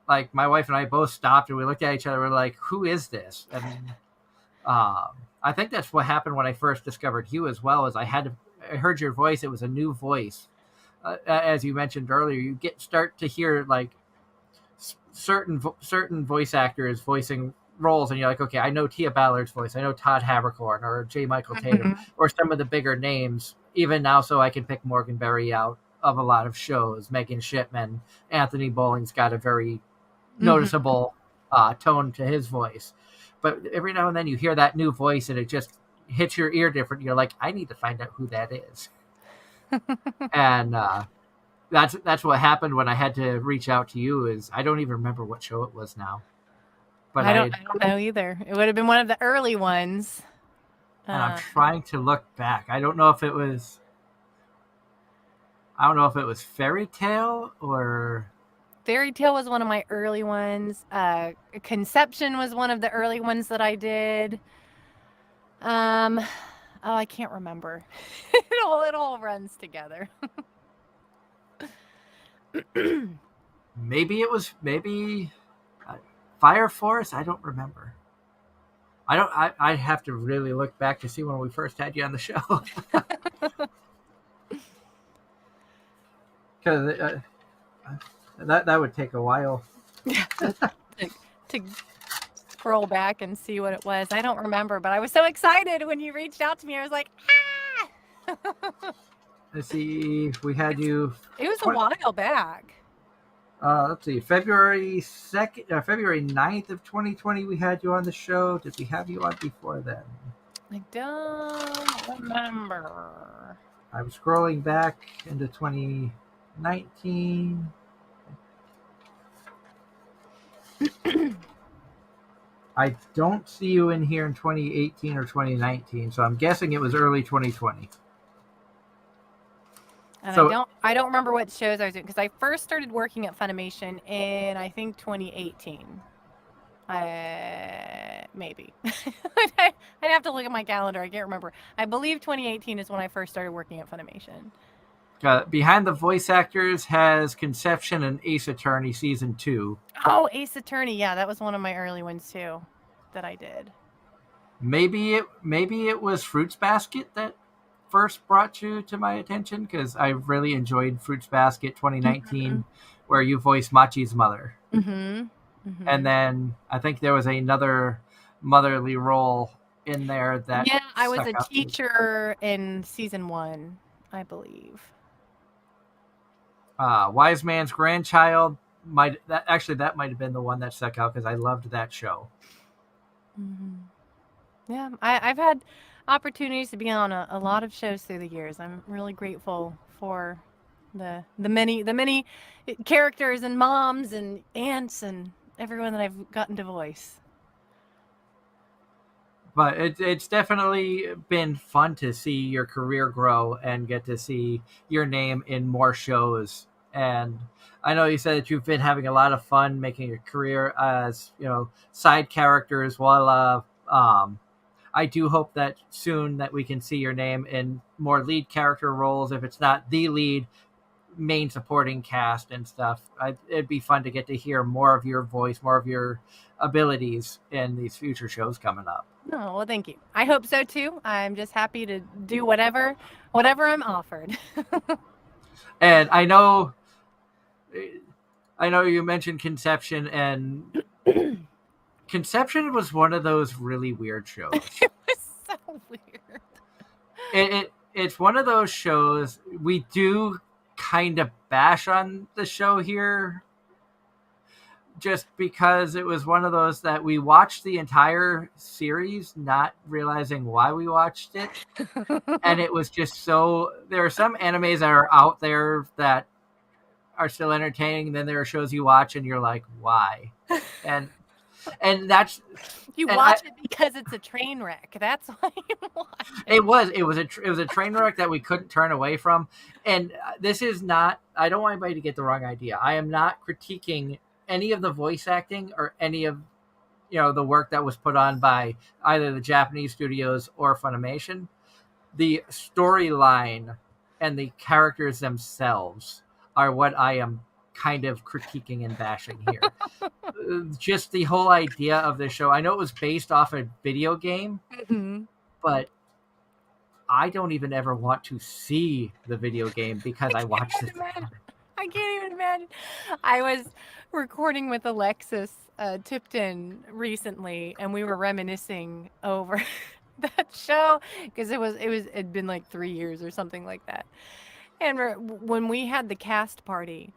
like my wife and I both stopped and we looked at each other. We're like, who is this? And I think that's what happened when I first discovered you as well. Is I heard your voice. It was a new voice. As you mentioned earlier, you start to hear like certain voice actors voicing roles, and you're like, okay, I know Tia Ballard's voice. I know Todd Habercorn or J. Michael Tatum or some of the bigger names. Even now, so I can pick Morgan Berry out of a lot of shows. Megan Shipman, Anthony Bowling's got a very noticeable tone to his voice. But every now and then you hear that new voice and it just hits your ear different. You're like, I need to find out who that is. And that's what happened when I had to reach out to you. Is I don't even remember what show it was now. But I don't know either. It would have been one of the early ones. And I'm trying to look back. I don't know if it was Fairy Tale or... Fairy Tale was one of my early ones. Conception was one of the early ones that I did. I can't remember. it all runs together. Maybe Fire Force. I don't remember. I have to really look back to see when we first had you on the show. Because that would take a while. to scroll back and see what it was. I don't remember, but I was so excited when you reached out to me. I was like, ah! Let's see. We had you. It was a while back. Let's see. February 9th of 2020, we had you on the show. Did we have you on before then? I don't remember. I'm scrolling back into 2019. I don't see you in here in 2018 or 2019, so I'm guessing it was early 2020. And so, I don't remember what shows I was doing because I first started working at Funimation in I think 2018. Maybe. I'd have to look at my calendar. I can't remember. I believe 2018 is when I first started working at Funimation. Behind the Voice Actors has Conception and Ace Attorney Season 2. Oh, Ace Attorney. Yeah, that was one of my early ones too that I did. Maybe it was Fruits Basket that first brought you to my attention, because I really enjoyed Fruits Basket 2019, where you voiced Machi's mother. And then I think there was another motherly role in there that... Yeah, I was a teacher in Season 1, I believe. Wise Man's Grandchild, that might have been the one that stuck out because I loved that show. Yeah, I've had opportunities to be on a lot of shows through the years. I'm really grateful for the many characters and moms and aunts and everyone that I've gotten to voice. But it's definitely been fun to see your career grow and get to see your name in more shows. And I know you said that you've been having a lot of fun making a career as, side characters. While I do hope that soon that we can see your name in more lead character roles. If it's not the lead, main supporting cast and stuff. It'd be fun to get to hear more of your voice, more of your abilities in these future shows coming up. Oh, well, thank you. I hope so too. I'm just happy to do whatever I'm offered. And I know you mentioned Conception, and Conception was one of those really weird shows. It was so weird. It's one of those shows we do kind of bash on the show here, just because it was one of those that we watched the entire series not realizing why we watched it. And it was just there are some animes that are out there that are still entertaining, and then there are shows you watch and you're like, why? And that's... You watch it because it's a train wreck. That's why you watch it. It was a train wreck that we couldn't turn away from. And this is not... I don't want anybody to get the wrong idea. I am not critiquing any of the voice acting or any of the work that was put on by either the Japanese studios or Funimation. The storyline and the characters themselves are what I am kind of critiquing and bashing here. Just the whole idea of this show. I know it was based off a video game, but I don't even ever want to see the video game because I watched it. I can't even imagine. I was recording with Alexis Tipton recently, and we were reminiscing over that show because it'd been like 3 years or something like that. And when we had the cast party,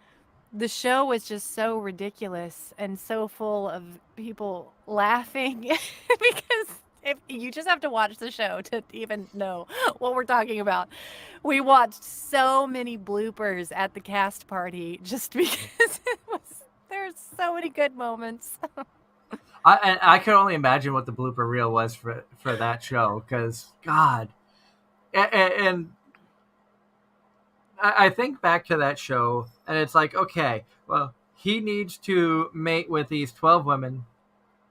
the show was just so ridiculous and so full of people laughing because if you just have to watch the show to even know what we're talking about. We watched so many bloopers at the cast party just because there's so many good moments. I could only imagine what the blooper reel was for that show, because God, and I think back to that show, and it's like, okay, well, he needs to mate with these 12 women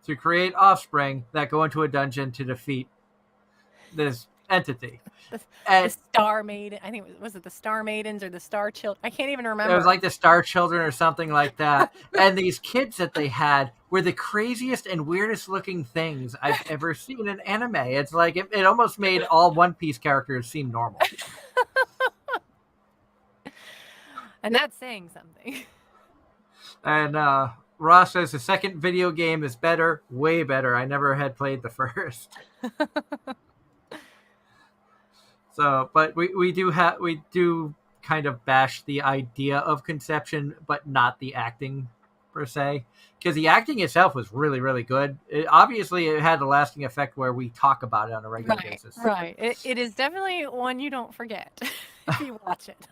to create offspring that go into a dungeon to defeat this entity. The, the And Star Maiden, I think was it the Star Maidens or the Star Children? I can't even it remember. was like the Star Children or something like that. And these kids that they had were the craziest and weirdest looking things I've ever seen in anime. It's like it almost made all One Piece characters seem normal. And that's saying something. And Ross says the second video game is better, way better. I never had played the first. So, but we do kind of bash the idea of conception, but not the acting per se, because the acting itself was really, really good. Obviously, it had a lasting effect where we talk about it on a regular basis. Right. It is definitely one you don't forget if you watch it.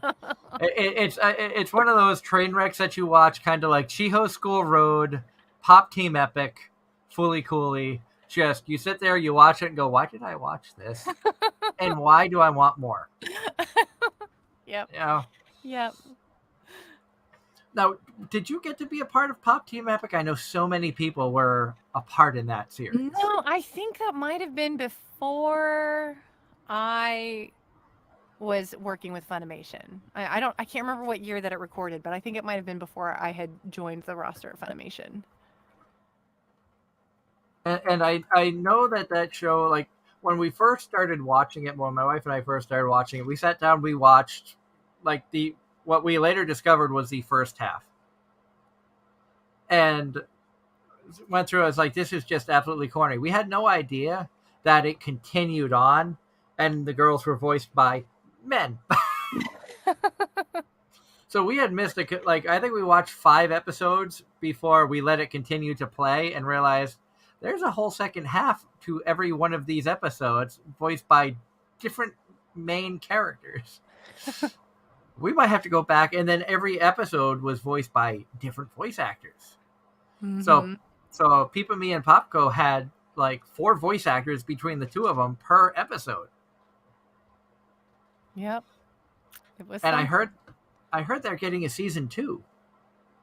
It's one of those train wrecks that you watch, kind of like Chiho School Road, Pop Team Epic, Fully Cooley. Just you sit there, you watch it, and go, "Why did I watch this? And why do I want more?" Yep. You know? Yep. Now, did you get to be a part of Pop Team Epic? I know so many people were a part in that series. No, I think that might have been before I was working with Funimation. I can't remember what year that it recorded, but I think it might have been before I had joined the roster at Funimation. And I know that show, like, when we first started watching it, when my wife and I first started watching it, we sat down, we watched, like, what we later discovered was the first half. And went through, I was like, this is just absolutely corny. We had no idea that it continued on, and the girls were voiced by men. So we had missed it. Like, I think we watched 5 episodes before we let it continue to play and realized there's a whole second half to every one of these episodes voiced by different main characters. We might have to go back, and then every episode was voiced by different voice actors. Mm-hmm. So Peepa Me and Popco had like 4 voice actors between the two of them per episode. Yep. It was. And something. I heard they're getting a season 2.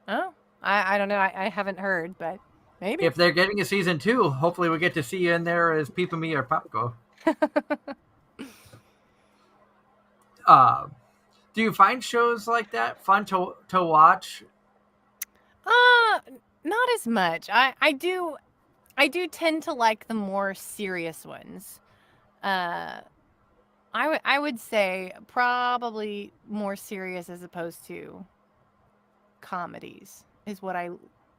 Oh, I don't know. I haven't heard, but maybe. If they're getting a season 2, hopefully we get to see you in there as Peepa Me or Popco. Do you find shows like that fun to watch? Not as much. I do tend to like the more serious ones. I would say probably more serious as opposed to comedies is what I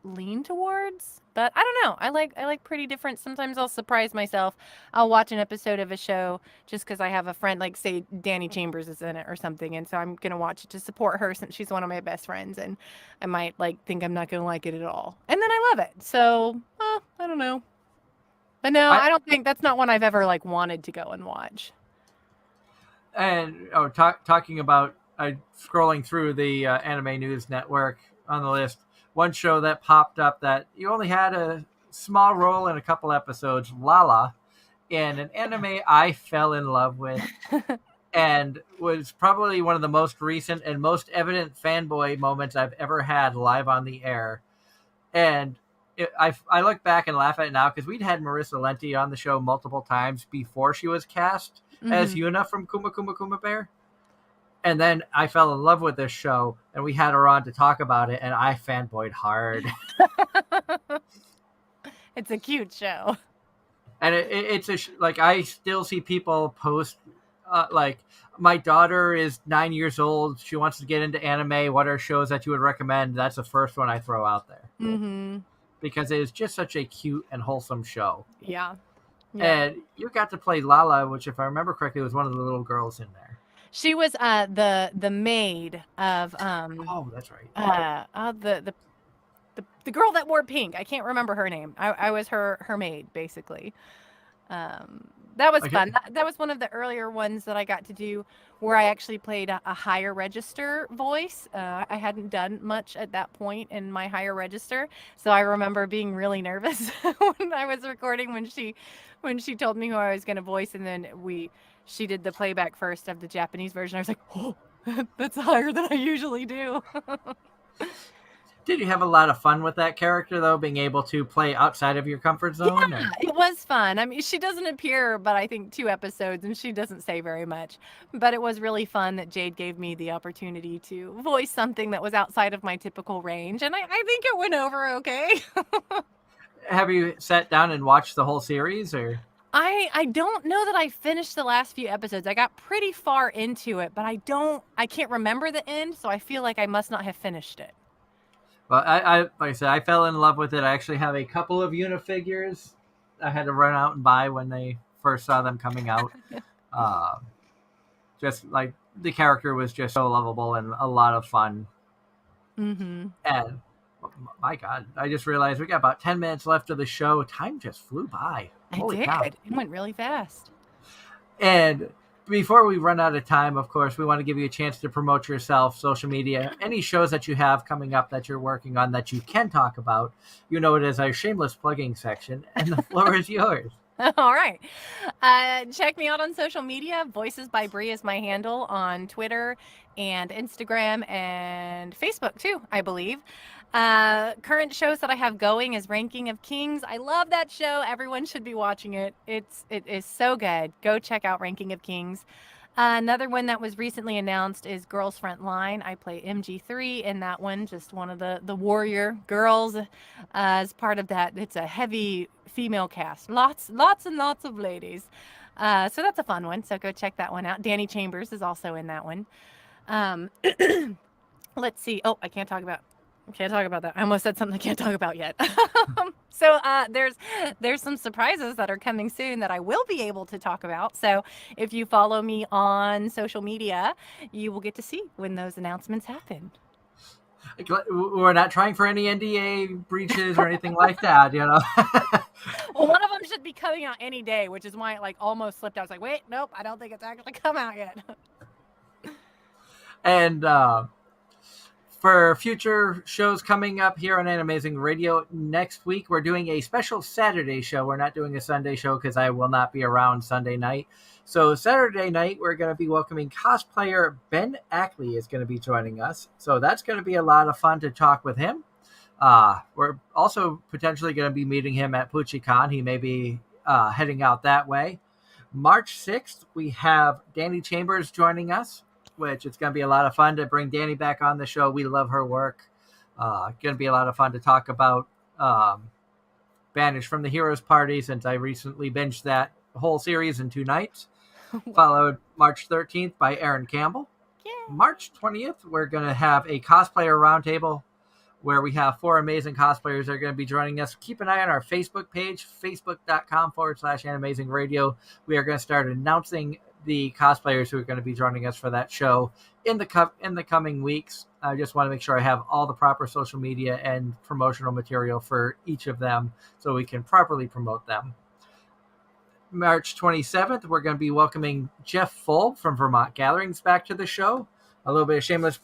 lean towards. But I don't know. I like pretty different. Sometimes I'll surprise myself. I'll watch an episode of a show just because I have a friend, like say Danny Chambers is in it or something, and so I'm gonna watch it to support her since she's one of my best friends, and I might like think I'm not gonna like it at all, and then I love it. So I don't know. But no, I don't think that's not one I've ever like wanted to go and watch. And talking about scrolling through the Anime News Network on the list, one show that popped up that you only had a small role in a couple episodes, Lala, in an anime I fell in love with and was probably one of the most recent and most evident fanboy moments I've ever had live on the air. And I look back and laugh at it now because we'd had Marissa Lenti on the show multiple times before she was cast as Yuna from Kuma Kuma Kuma Bear. And then I fell in love with this show, and we had her on to talk about it, and I fanboyed hard. It's a cute show. And it's like, I still see people post, like, my daughter is 9 years old. She wants to get into anime. What are shows that you would recommend? That's the first one I throw out there. Mm-hmm. Because it is just such a cute and wholesome show. Yeah. And you got to play Lala, which, if I remember correctly, was one of the little girls in there. She was the maid of Oh, that's right. the girl that wore pink. I can't remember her name. I was her maid basically. That was Okay. fun. That was one of the earlier ones that I got to do where I actually played a higher register voice. I hadn't done much at that point in my higher register, so I remember being really nervous when I was recording when she told me who I was going to voice, and then she did the playback first of the Japanese version. I was like, oh, that's higher than I usually do. Did you have a lot of fun with that character, though, being able to play outside of your comfort zone? Yeah, it was fun. I mean, she doesn't appear, but I think 2 episodes, and she doesn't say very much. But it was really fun that Jade gave me the opportunity to voice something that was outside of my typical range, and I think it went over okay. Have you sat down and watched the whole series, or? I don't know that I finished the last few episodes. I got pretty far into it, but I can't remember the end, so I feel like I must not have finished it. Well, I like I said, I fell in love with it. I actually have a couple of unifigures I had to run out and buy when they first saw them coming out. uh, just like the character was just so lovable and a lot of fun. Mm-hmm. And my God, I just realized we got about 10 minutes left of the show. Time just flew by. Holy cow. It went really fast. And before we run out of time, of course, we want to give you a chance to promote yourself, social media, any shows that you have coming up that you're working on that you can talk about. You know it as our shameless plugging section, and the floor is yours. All right. Check me out on social media. Voices by Brie is my handle on Twitter and Instagram and Facebook too, I believe. Current shows that I have going is Ranking of Kings. I love that show. Everyone should be watching it. It is so good. Go check out Ranking of Kings. Another one that was recently announced is Girls Front Line. I play MG3 in that one, just one of the warrior girls as part of that. It's a heavy female cast. Lots and lots of ladies. So that's a fun one. So go check that one out. Danny Chambers is also in that one. Let's see. Oh, I can't talk about that. I almost said something I can't talk about yet. So there's some surprises that are coming soon that I will be able to talk about. So if you follow me on social media, you will get to see when those announcements happen. We're not trying for any NDA breaches or anything like that, you know. Well, one of them should be coming out any day, which is why it like almost slipped out. I was like, wait, nope, I don't think it's actually come out yet. And for future shows coming up here on Anime-Zing Radio, next week we're doing a special Saturday show. We're not doing a Sunday show because I will not be around Sunday night. So Saturday night, we're going to be welcoming cosplayer Ben Ackley is going to be joining us. So that's going to be a lot of fun to talk with him. We're also potentially going to be meeting him at PuchiCon. He may be heading out that way. March 6th, we have Danny Chambers joining us, which it's going to be a lot of fun to bring Danny back on the show. We love her work. Going to be a lot of fun to talk about Banished from the Heroes Party, since I recently binged that whole series in 2 nights. Followed March 13th by Aaron Campbell. Yay. March 20th, we're going to have a cosplayer roundtable where we have 4 amazing cosplayers that are going to be joining us. Keep an eye on our Facebook page, facebook.com/Anime-Zing Radio. We are going to start announcing the cosplayers who are going to be joining us for that show in the coming weeks. I just want to make sure I have all the proper social media and promotional material for each of them so we can properly promote them. March 27th, we're going to be welcoming Jeff Fulb from Vermont Gatherings back to the show. A little bit of shameless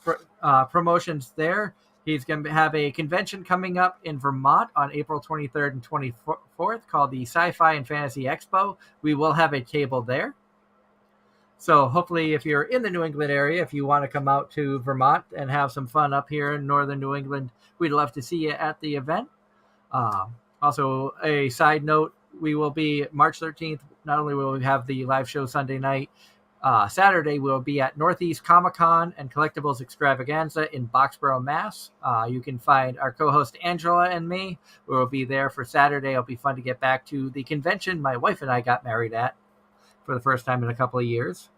promotions there. He's going to have a convention coming up in Vermont on April 23rd and 24th called the Sci-Fi and Fantasy Expo. We will have a table there. So hopefully if you're in the New England area, if you want to come out to Vermont and have some fun up here in northern New England, we'd love to see you at the event. Also, a side note, we will be March 13th. Not only will we have the live show Sunday night, Saturday we'll be at Northeast Comic-Con and Collectibles Extravaganza in Boxborough, Mass. You can find our co-host Angela and me. We will be there for Saturday. It'll be fun to get back to the convention my wife and I got married at for the first time in a couple of years.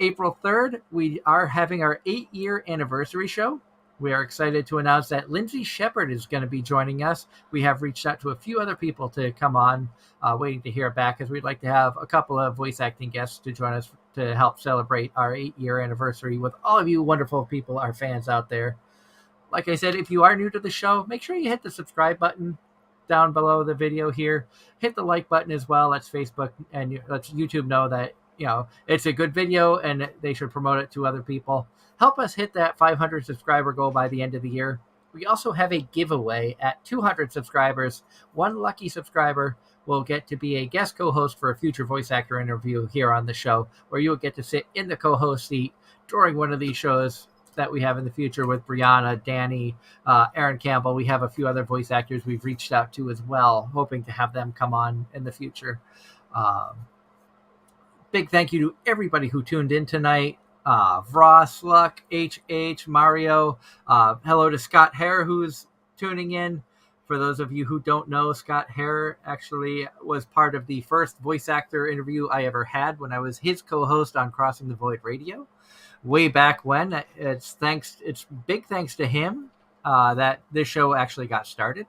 April 3rd, we are having our 8-year anniversary show. We are excited to announce that Lindsay Shepard is going to be joining us. We have reached out to a few other people to come on, waiting to hear back, as we'd like to have a couple of voice acting guests to join us to help celebrate our 8-year anniversary with all of you wonderful people, our fans out there. Like I said, if you are new to the show, make sure you hit the subscribe button down below the video here. Hit the like button as well. Let's Facebook and let's YouTube know that it's a good video and they should promote it to other people. Help us hit that 500 subscriber goal by the end of the year. We also have a giveaway at 200 subscribers. One lucky subscriber will get to be a guest co-host for a future voice actor interview here on the show, where you will get to sit in the co-host seat during one of these shows that we have in the future with Brianna, Danny, Aaron Campbell. We have a few other voice actors we've reached out to as well, hoping to have them come on in the future. Big thank you to everybody who tuned in tonight. Vross, Luck, HH, Mario. Hello to Scott Hare, who's tuning in. For those of you who don't know, Scott Hare actually was part of the first voice actor interview I ever had when I was his co-host on Crossing the Void Radio. Way back when. It's big thanks to him that this show actually got started.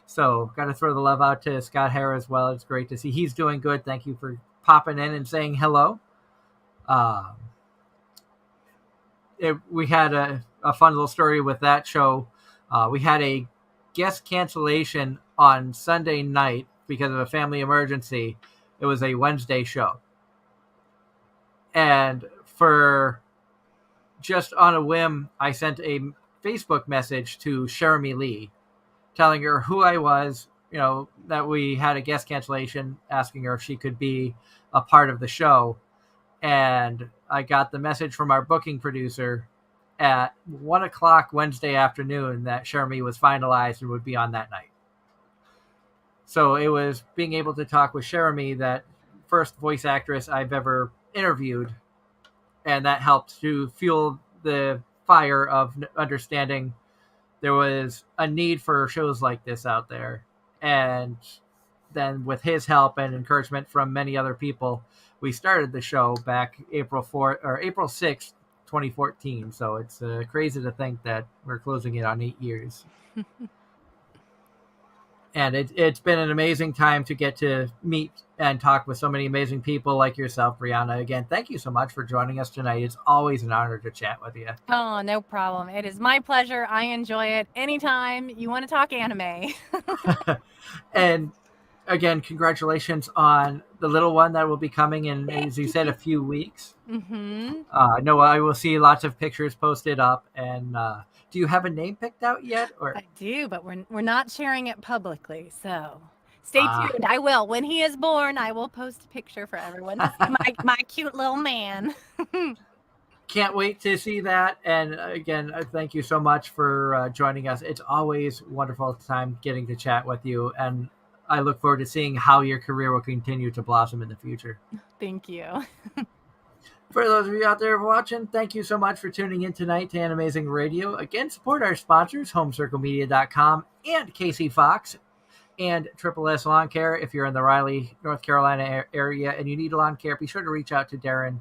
So got to throw the love out to Scott Hare as well. It's great to see he's doing good. Thank you for popping in and saying hello. We had a fun little story with that show. We had a guest cancellation on Sunday night because of a family emergency. It was a Wednesday show. And for just on a whim, I sent a Facebook message to Sheremy Lee telling her who I was, that we had a guest cancellation, asking her if she could be a part of the show. And I got the message from our booking producer at 1:00 Wednesday afternoon that Sheremy was finalized and would be on that night. So it was being able to talk with Sheremy, that first voice actress I've ever interviewed, and that helped to fuel the fire of understanding there was a need for shows like this out there. And then with his help and encouragement from many other people, we started the show back April 6th, 2014. So it's crazy to think that we're closing it on 8 years. And it's been an amazing time to get to meet and talk with so many amazing people like yourself, Brianna. Again, thank you so much for joining us tonight. It's always an honor to chat with you. Oh, no problem. It is my pleasure. I enjoy it. Anytime you want to talk anime. And again, congratulations on the little one that will be coming in, as you said, a few weeks. Mm-hmm. No, I will see lots of pictures posted up. And do you have a name picked out yet? Or I do, but we're not sharing it publicly, so stay tuned. I will. When he is born, I will post a picture for everyone to see my cute little man. Can't wait to see that. And again, thank you so much for joining us. It's always wonderful time getting to chat with you. And I look forward to seeing how your career will continue to blossom in the future. Thank you. For those of you out there watching, thank you so much for tuning in tonight to Anime-Zing Radio. Again, support our sponsors, HomeCircleMedia.com and Casey Fox and Triple S Lawn Care. If you're in the Raleigh, North Carolina area and you need lawn care, be sure to reach out to Darren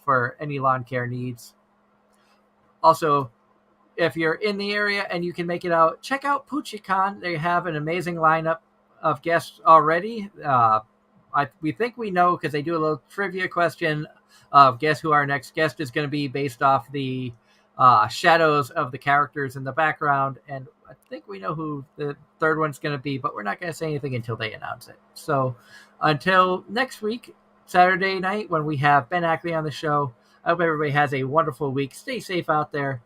for any lawn care needs. Also, if you're in the area and you can make it out, check out PuchiCon. They have an amazing lineup of guests already. We think we know because they do a little trivia question of guess who our next guest is going to be based off the shadows of the characters in the background. And I think we know who the third one's going to be, but we're not going to say anything until they announce it. So until next week, Saturday night, when we have Ben Ackley on the show, I hope everybody has a wonderful week. Stay safe out there.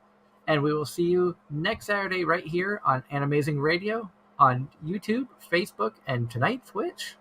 And we will see you next Saturday right here on Anime-Zing Radio on YouTube, Facebook, and tonight Twitch.